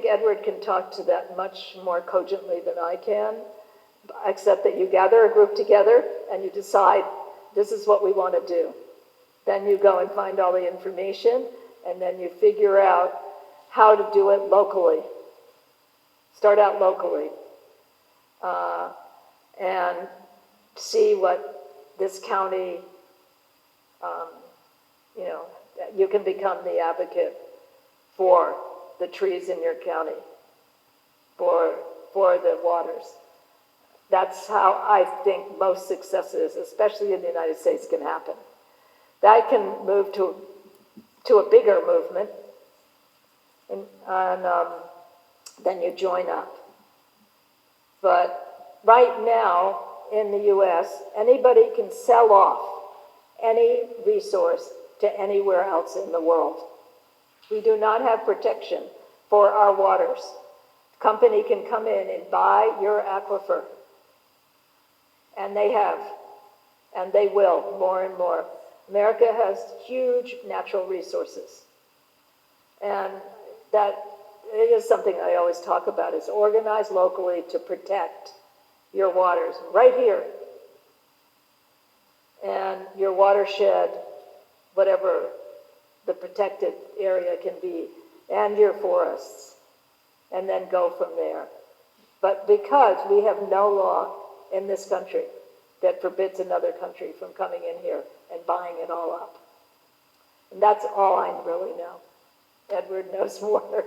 Edward can talk to that much more cogently than I can, except that you gather a group together and you decide this is what we want to do. Then you go and find all the information, and then you figure out how to do it locally. Start out locally. And see what this county, you can become the advocate for the trees in your county, for the waters. That's how I think most successes, especially in the United States, can happen. That can move to a bigger movement, and then you join up. But right now in the US, anybody can sell off any resource to anywhere else in the world. We do not have protection for our waters. Company can come in and buy your aquifer. And they have, and they will more and more. America has huge natural resources. And that it is something I always talk about, is organize locally to protect your waters right here. And your watershed, whatever the protected area can be, and your forests, and then go from there. But because we have no law in this country that forbids another country from coming in here and buying it all up. And that's all I really know. Edward knows more.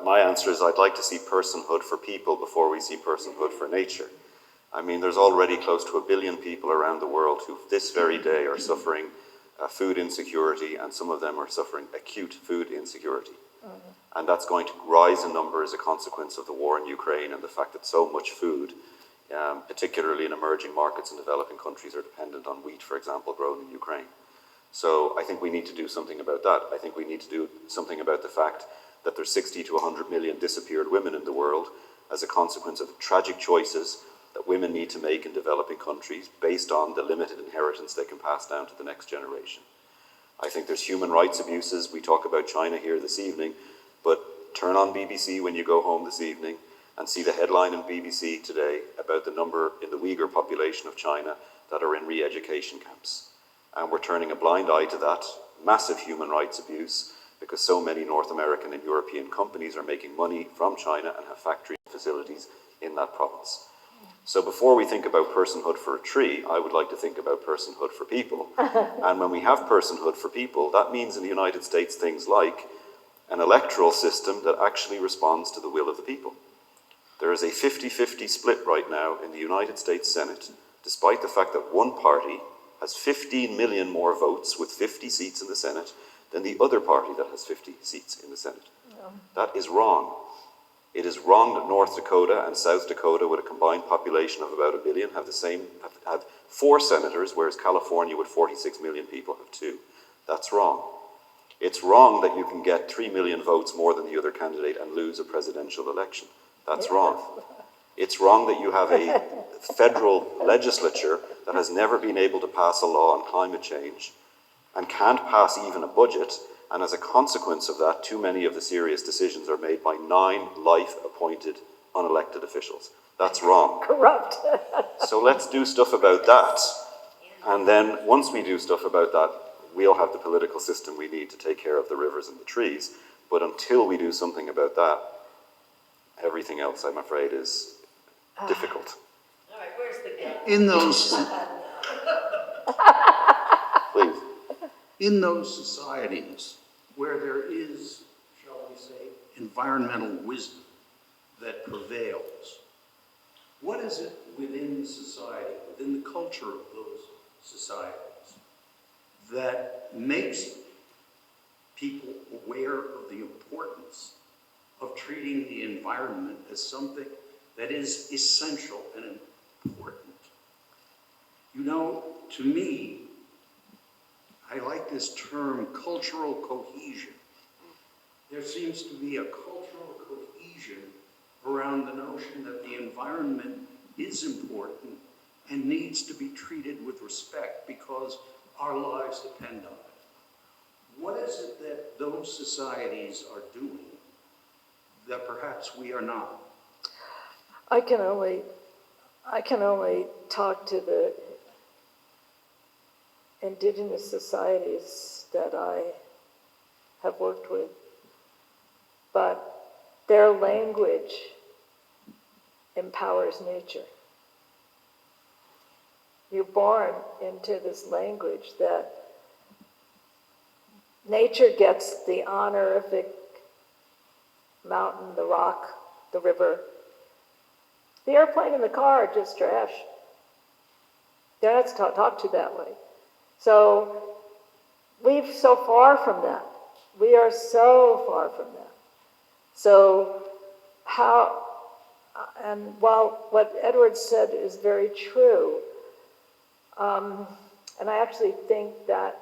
My answer is I'd like to see personhood for people before we see personhood for nature. I mean, there's already close to 1 billion people around the world who this very day are suffering food insecurity, and some of them are suffering acute food insecurity. And that's going to rise in number as a consequence of the war in Ukraine and the fact that so much food, particularly in emerging markets and developing countries, are dependent on wheat, for example, grown in Ukraine. So I think we need to do something about that. I think we need to do something about the fact that there's 60 to 100 million disappeared women in the world as a consequence of tragic choices that women need to make in developing countries based on the limited inheritance they can pass down to the next generation. I think there's human rights abuses. We talk about China here this evening, but turn on BBC when you go home this evening and see the headline in BBC today about the number in the Uyghur population of China that are in re-education camps. And we're turning a blind eye to that massive human rights abuse because so many North American and European companies are making money from China and have factory facilities in that province. So before we think about personhood for a tree, I would like to think about personhood for people. And when we have personhood for people, that means in the United States things like an electoral system that actually responds to the will of the people. There is a 50-50 split right now in the United States Senate, despite the fact that one party has 15 million more votes with 50 seats in the Senate than the other party that has 50 seats in the Senate. That is wrong. It is wrong that North Dakota and South Dakota, with a combined population of about 1 billion, have 4 senators, whereas California, with 46 million people, have 2. That's wrong. It's wrong that you can get 3 million votes more than the other candidate and lose a presidential election. That's wrong. It's wrong that you have a federal legislature that has never been able to pass a law on climate change and can't pass even a budget, and as a consequence of that, too many of the serious decisions are made by 9 life-appointed, unelected officials. That's wrong. Corrupt. So let's do stuff about that. And then once we do stuff about that, we'll have the political system we need to take care of the rivers and the trees. But until we do something about that, everything else, I'm afraid, is difficult. All right, where's the gun? Please. In those societies where there is, shall we say, environmental wisdom that prevails, what is it within society, within the culture of those societies, that makes people aware of the importance of treating the environment as something that is essential and important? You know, to me, I like this term, cultural cohesion. There seems to be a cultural cohesion around the notion that the environment is important and needs to be treated with respect because our lives depend on it. What is it that those societies are doing that perhaps we are not? I can only talk to indigenous societies that I have worked with, but their language empowers nature. You're born into this language that nature gets the honorific mountain, the rock, the river. The airplane and the car are just trash. They're not talked to that way. So we're so far from that. We are so far from that. So how, and while what Edward said is very true, and I actually think that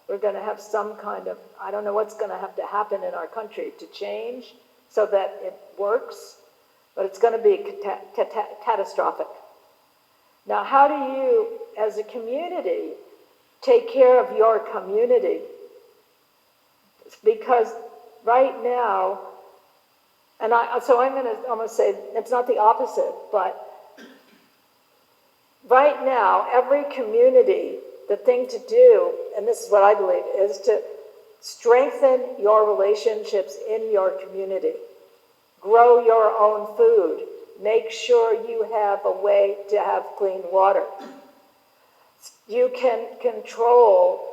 we're going to have some kind of, I don't know what's going to have to happen in our country to change so that it works, but it's going to be catastrophic. Now, how do you, as a community, take care of your community? Because right now, so I'm going to almost say it's not the opposite, but right now, every community, the thing to do, and this is what I believe, is to strengthen your relationships in your community. Grow your own food. Make sure you have a way to have clean water. You can control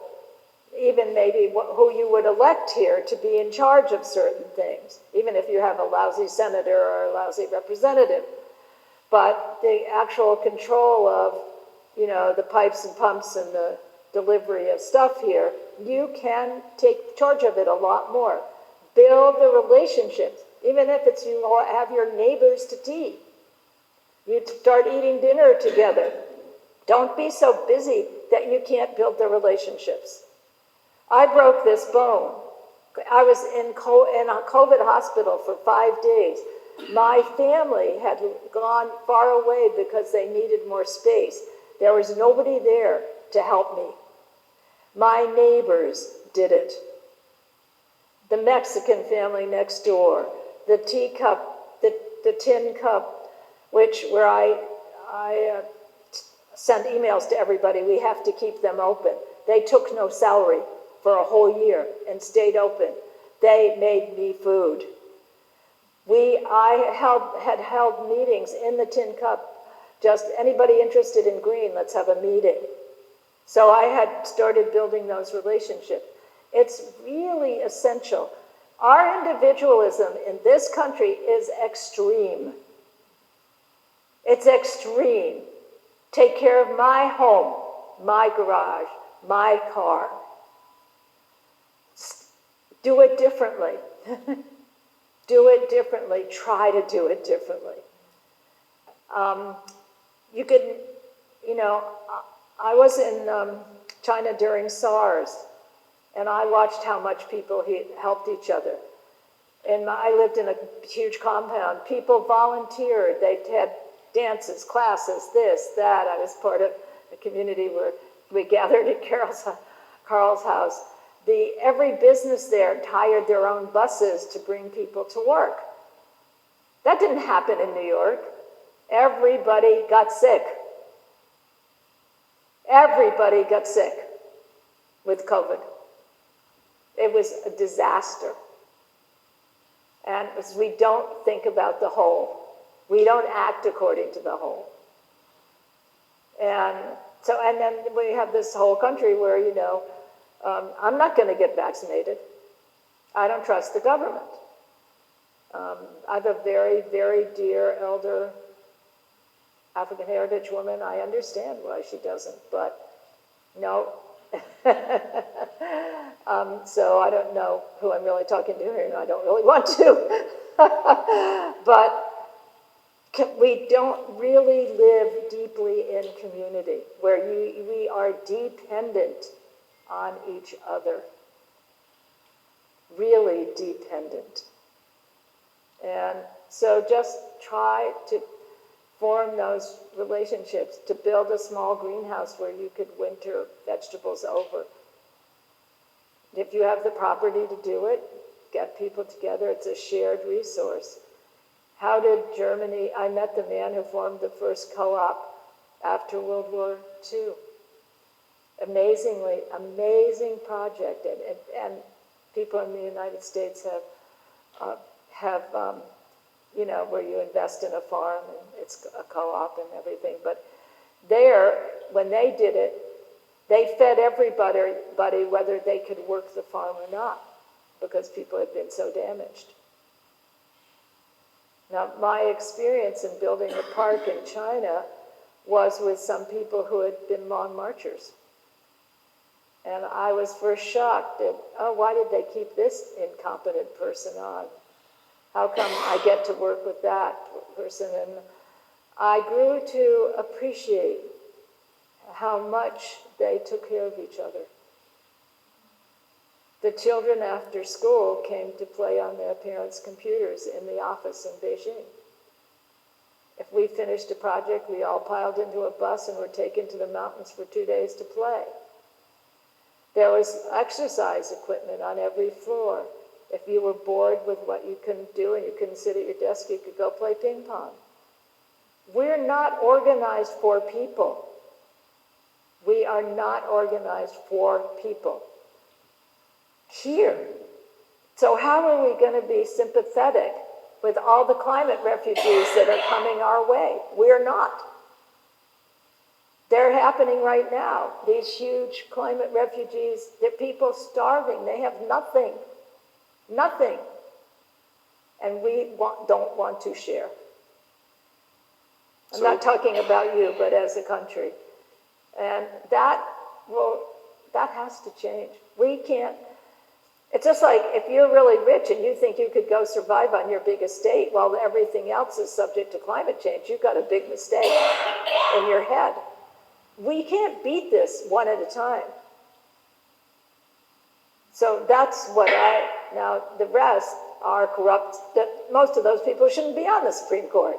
even maybe who you would elect here to be in charge of certain things, even if you have a lousy senator or a lousy representative. But the actual control of, the pipes and pumps and the delivery of stuff here, you can take charge of it a lot more. Build the relationships, even if it's you have your neighbors to tea. You start eating dinner together. Don't be so busy that you can't build the relationships. I broke this bone. I was in a COVID hospital for 5 days. My family had gone far away because they needed more space. There was nobody there to help me. My neighbors did it. The Mexican family next door, the teacup, the tin cup, where I send emails to everybody. We have to keep them open. They took no salary for a whole year and stayed open. They made me food. I had held meetings in the tin cup. Just anybody interested in green, let's have a meeting. So I had started building those relationships. It's really essential. Our individualism in this country is extreme. It's extreme. Take care of my home, my garage, my car. Do it differently. Do it differently. Try to do it differently. You could, I was in China during SARS, and I watched how much people helped each other. And I lived in a huge compound. People volunteered. They had dances, classes, this, that. I was part of a community where we gathered at Carl's house. Every business there hired their own buses to bring people to work. That didn't happen in New York. Everybody got sick. Everybody got sick with COVID. It was a disaster. And we don't think about the whole. We don't act according to the whole. And then we have this whole country where, I'm not going to get vaccinated. I don't trust the government. I have a very, very dear elder African heritage woman. I understand why she doesn't, but no. So I don't know who I'm really talking to here, and I don't really want to. But we don't really live deeply in community, where we are dependent on each other. Really dependent. And so just try to form those relationships, to build a small greenhouse where you could winter vegetables over. If you have the property to do it, get people together. It's a shared resource. How did Germany, I met the man who formed the first co-op after World War II. Amazing project, and people in the United States have you know, where you invest in a farm and it's a co-op and everything. But there, when they did it, they fed everybody whether they could work the farm or not, because people had been so damaged. Now, my experience in building a park in China was with some people who had been long marchers. And I was first shocked at, oh, why did they keep this incompetent person on? How come I get to work with that person? And I grew to appreciate how much they took care of each other. The children after school came to play on their parents' computers in the office in Beijing. If we finished a project, we all piled into a bus and were taken to the mountains for 2 days to play. There was exercise equipment on every floor. If you were bored with what you couldn't do and you couldn't sit at your desk, you could go play ping pong. We're not organized for people. We are not organized for people here. So how are we going to be sympathetic with all the climate refugees that are coming our way? We're not. They're happening right now. These huge climate refugees, they're people starving. They have nothing. Nothing. And we don't want to share. I'm not talking about you, but as a country. And that has to change. We can't. It's just like if you're really rich and you think you could go survive on your big estate while everything else is subject to climate change, you've got a big mistake in your head. We can't beat this one at a time. So that's what now the rest are corrupt. That most of those people shouldn't be on the Supreme Court.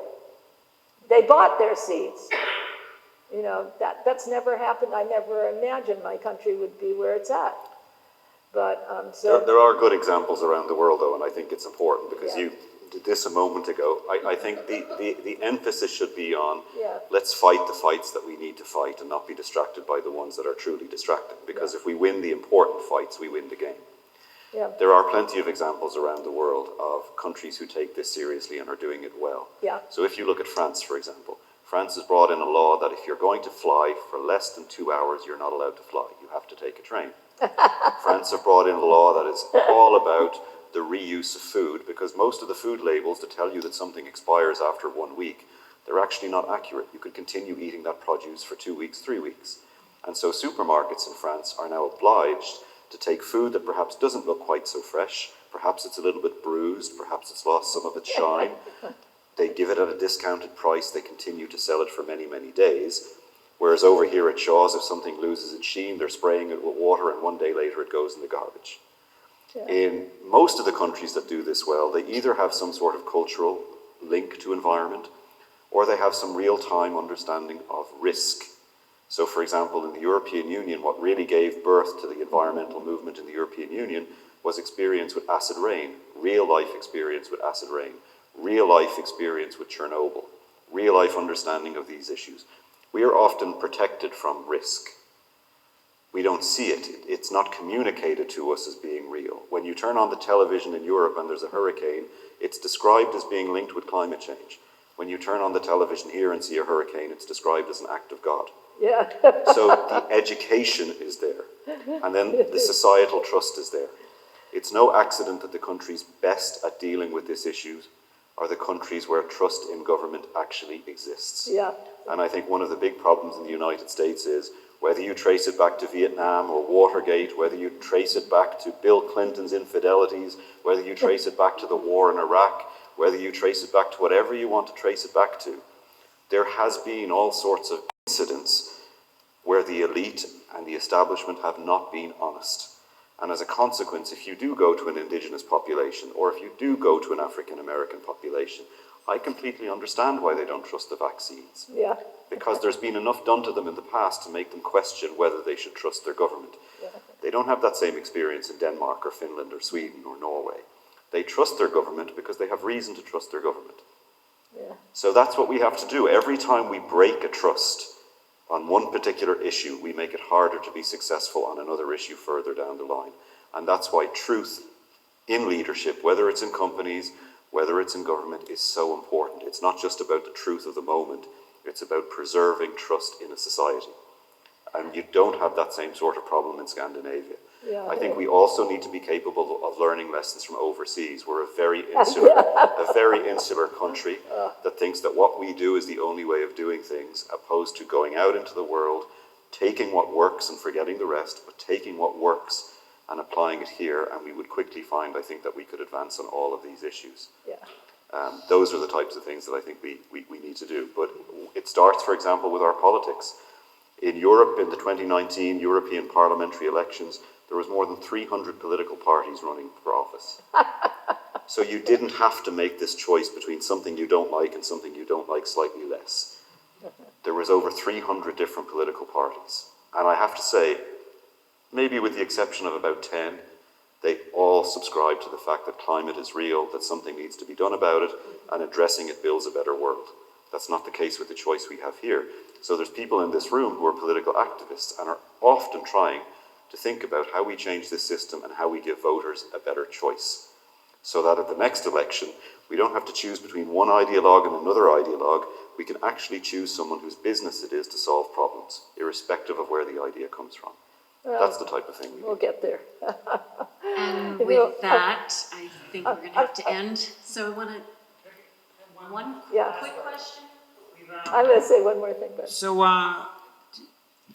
They bought their seats. You know, that's never happened. I never imagined my country would be where it's at. But there are good examples around the world, though, and I think it's important because you did this a moment ago. I think the emphasis should be on let's fight the fights that we need to fight and not be distracted by the ones that are truly distracting. Because if we win the important fights, we win the game. Yeah. There are plenty of examples around the world of countries who take this seriously and are doing it well. Yeah. So if you look at France, for example, France has brought in a law that if you're going to fly for less than 2 hours, you're not allowed to fly. You have to take a train. France have brought in a law that is all about the reuse of food, because most of the food labels that tell you that something expires after 1 week, they're actually not accurate. You could continue eating that produce for 2 weeks, 3 weeks. And so supermarkets in France are now obliged to take food that perhaps doesn't look quite so fresh, perhaps it's a little bit bruised, perhaps it's lost some of its shine. They give it at a discounted price, they continue to sell it for many, many days. Whereas over here at Shaw's, if something loses its sheen, they're spraying it with water and 1 day later it goes in the garbage. Yeah. In most of the countries that do this well, they either have some sort of cultural link to environment or they have some real-time understanding of risk. So for example, in the European Union, what really gave birth to the environmental movement in the European Union was experience with acid rain, real-life experience with acid rain, real-life experience with Chernobyl, real-life understanding of these issues. We are often protected from risk. We don't see it. It's not communicated to us as being real. When you turn on the television in Europe and there's a hurricane, it's described as being linked with climate change. When you turn on the television here and see a hurricane, it's described as an act of God. Yeah. So the education is there. And then the societal trust is there. It's no accident that the countries best at dealing with these issues are the countries where trust in government actually exists. Yeah. And I think one of the big problems in the United States is whether you trace it back to Vietnam or Watergate, whether you trace it back to Bill Clinton's infidelities, whether you trace it back to the war in Iraq, whether you trace it back to whatever you want to trace it back to, there has been all sorts of incidents where the elite and the establishment have not been honest. And as a consequence, if you do go to an indigenous population, or if you do go to an African American population, I completely understand why they don't trust the vaccines. Yeah. Because there's been enough done to them in the past to make them question whether they should trust their government. Yeah. They don't have that same experience in Denmark or Finland or Sweden or Norway. They trust their government because they have reason to trust their government. Yeah. So that's what we have to do. Every time we break a trust, on one particular issue, we make it harder to be successful on another issue further down the line. And that's why truth in leadership, whether it's in companies, whether it's in government, is so important. It's not just about the truth of the moment, it's about preserving trust in a society. And you don't have that same sort of problem in Scandinavia. Yeah. I think we also need to be capable of learning lessons from overseas. We're a very insular country that thinks that what we do is the only way of doing things, opposed to going out into the world, taking what works and forgetting the rest, but taking what works and applying it here, and we would quickly find, I think, that we could advance on all of these issues. Yeah. Those are the types of things that I think we need to do. But it starts, for example, with our politics. In Europe, in the 2019 European parliamentary elections, there was more than 300 political parties running for office. So you didn't have to make this choice between something you don't like and something you don't like slightly less. There was over 300 different political parties. And I have to say, maybe with the exception of about 10, they all subscribe to the fact that climate is real, that something needs to be done about it, and addressing it builds a better world. That's not the case with the choice we have here. So there's people in this room who are political activists and are often trying to think about how we change this system and how we give voters a better choice. So that at the next election, we don't have to choose between one ideologue and another ideologue. We can actually choose someone whose business it is to solve problems, irrespective of where the idea comes from. That's the type of thing we We'll get there. And If you- with that, I think we're going to have to end. So I want to, one Yeah. quick question? I'm going to say one more thing, but So, I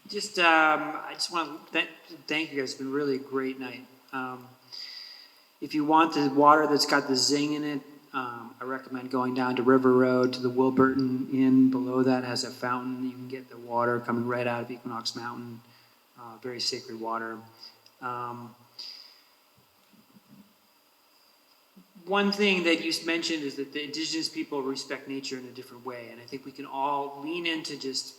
just want to thank you guys. It's been really a great night. If you want the water that's got the zing in it, I recommend going down to River Road to the Wilburton Inn. Below that has a fountain. You can get the water coming right out of Equinox Mountain. Very sacred water. One thing that you mentioned is that the indigenous people respect nature in a different way, and I think we can all lean into just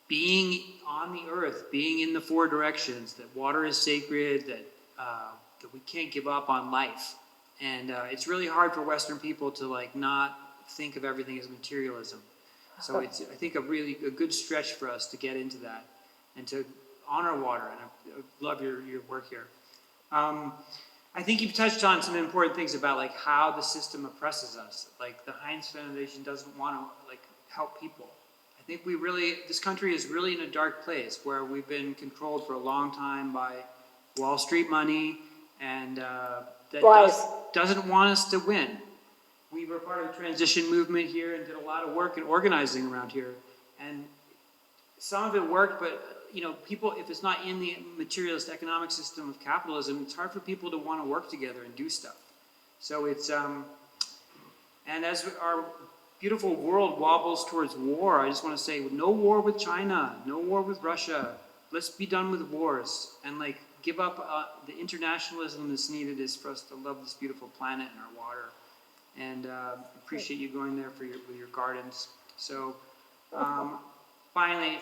being on the earth, being in the four directions, that water is sacred, that we can't give up on life. And it's really hard for Western people to not think of everything as materialism. So it's, I think, a good stretch for us to get into that and to honor water, and I love your work here. I think you've touched on some important things about how the system oppresses us. Like the Heinz Foundation doesn't want to help people. I think this country is really in a dark place where we've been controlled for a long time by Wall Street money, and that doesn't want us to win. We were part of the transition movement here and did a lot of work in organizing around here, and some of it worked, but people, if it's not in the materialist economic system of capitalism, it's hard for people to want to work together and do stuff. So it's, and as our beautiful world wobbles towards war, I just want to say, no war with China, no war with Russia. Let's be done with wars and give up the internationalism that's needed is for us to love this beautiful planet and our water. And appreciate you going there with your gardens. So finally,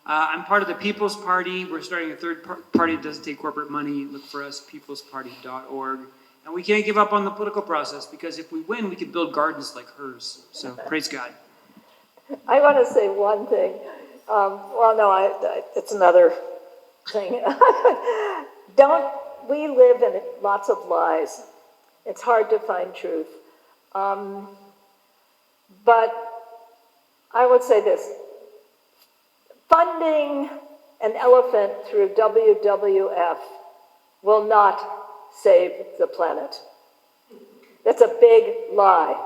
I'm part of the People's Party. We're starting a third party that doesn't take corporate money. Look for us, peoplesparty.org. And we can't give up on the political process, because if we win, we can build gardens like hers. So praise God. I want to say one thing. It's another thing. We live in lots of lies. It's hard to find truth. But I would say this. Funding an elephant through WWF will not save the planet. That's a big lie.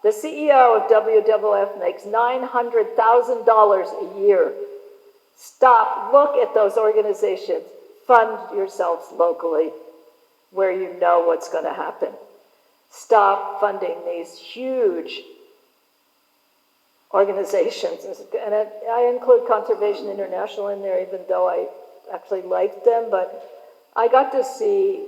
The CEO of WWF makes $900,000 a year. Stop, look at those organizations. Fund yourselves locally where you know what's going to happen. Stop funding these huge organizations, and I include Conservation International in there, even though I actually liked them, but I got to see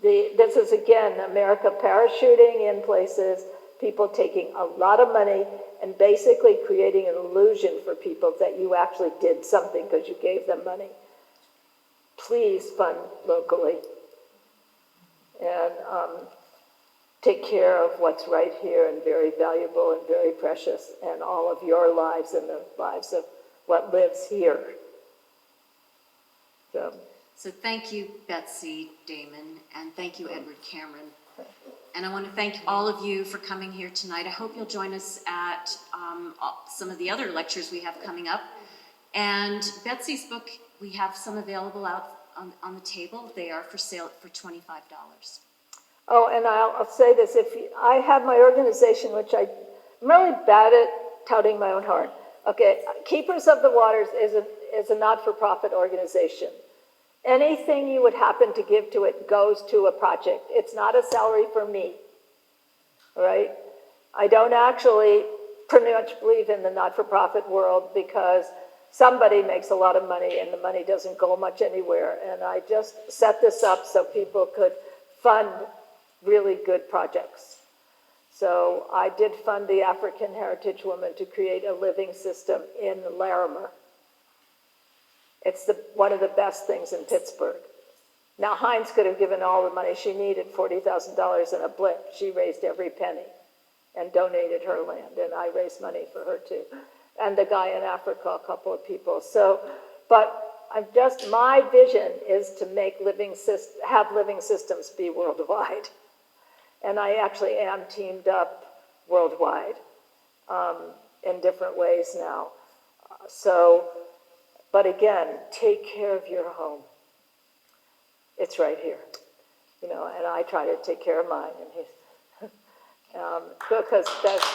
this is again America parachuting in places, people taking a lot of money and basically creating an illusion for people that you actually did something because you gave them money. Please fund locally. And take care of what's right here and very valuable and very precious, and all of your lives and the lives of what lives here. So thank you, Betsy Damon, and thank you, Edward Cameron. And I want to thank all of you for coming here tonight. I hope you'll join us at some of the other lectures we have coming up. And Betsy's book, we have some available out on the table. They are for sale for $25. Oh, and I'll say this, I have my organization, which I'm really bad at touting my own horn. Okay, Keepers of the Waters is a not-for-profit organization. Anything you would happen to give to it goes to a project. It's not a salary for me, all right? I don't actually pretty much believe in the not-for-profit world because somebody makes a lot of money and the money doesn't go much anywhere. And I just set this up so people could fund really good projects. So I did fund the African Heritage Woman to create a living system in Larimer. It's one of the best things in Pittsburgh. Now, Heinz could have given all the money she needed, $40,000 in a blip. She raised every penny and donated her land, and I raised money for her too. And the guy in Africa, a couple of people. So, but my vision is to make have living systems be worldwide. And I actually am teamed up worldwide in different ways now. But again, take care of your home. It's right here, and I try to take care of mine, and because that's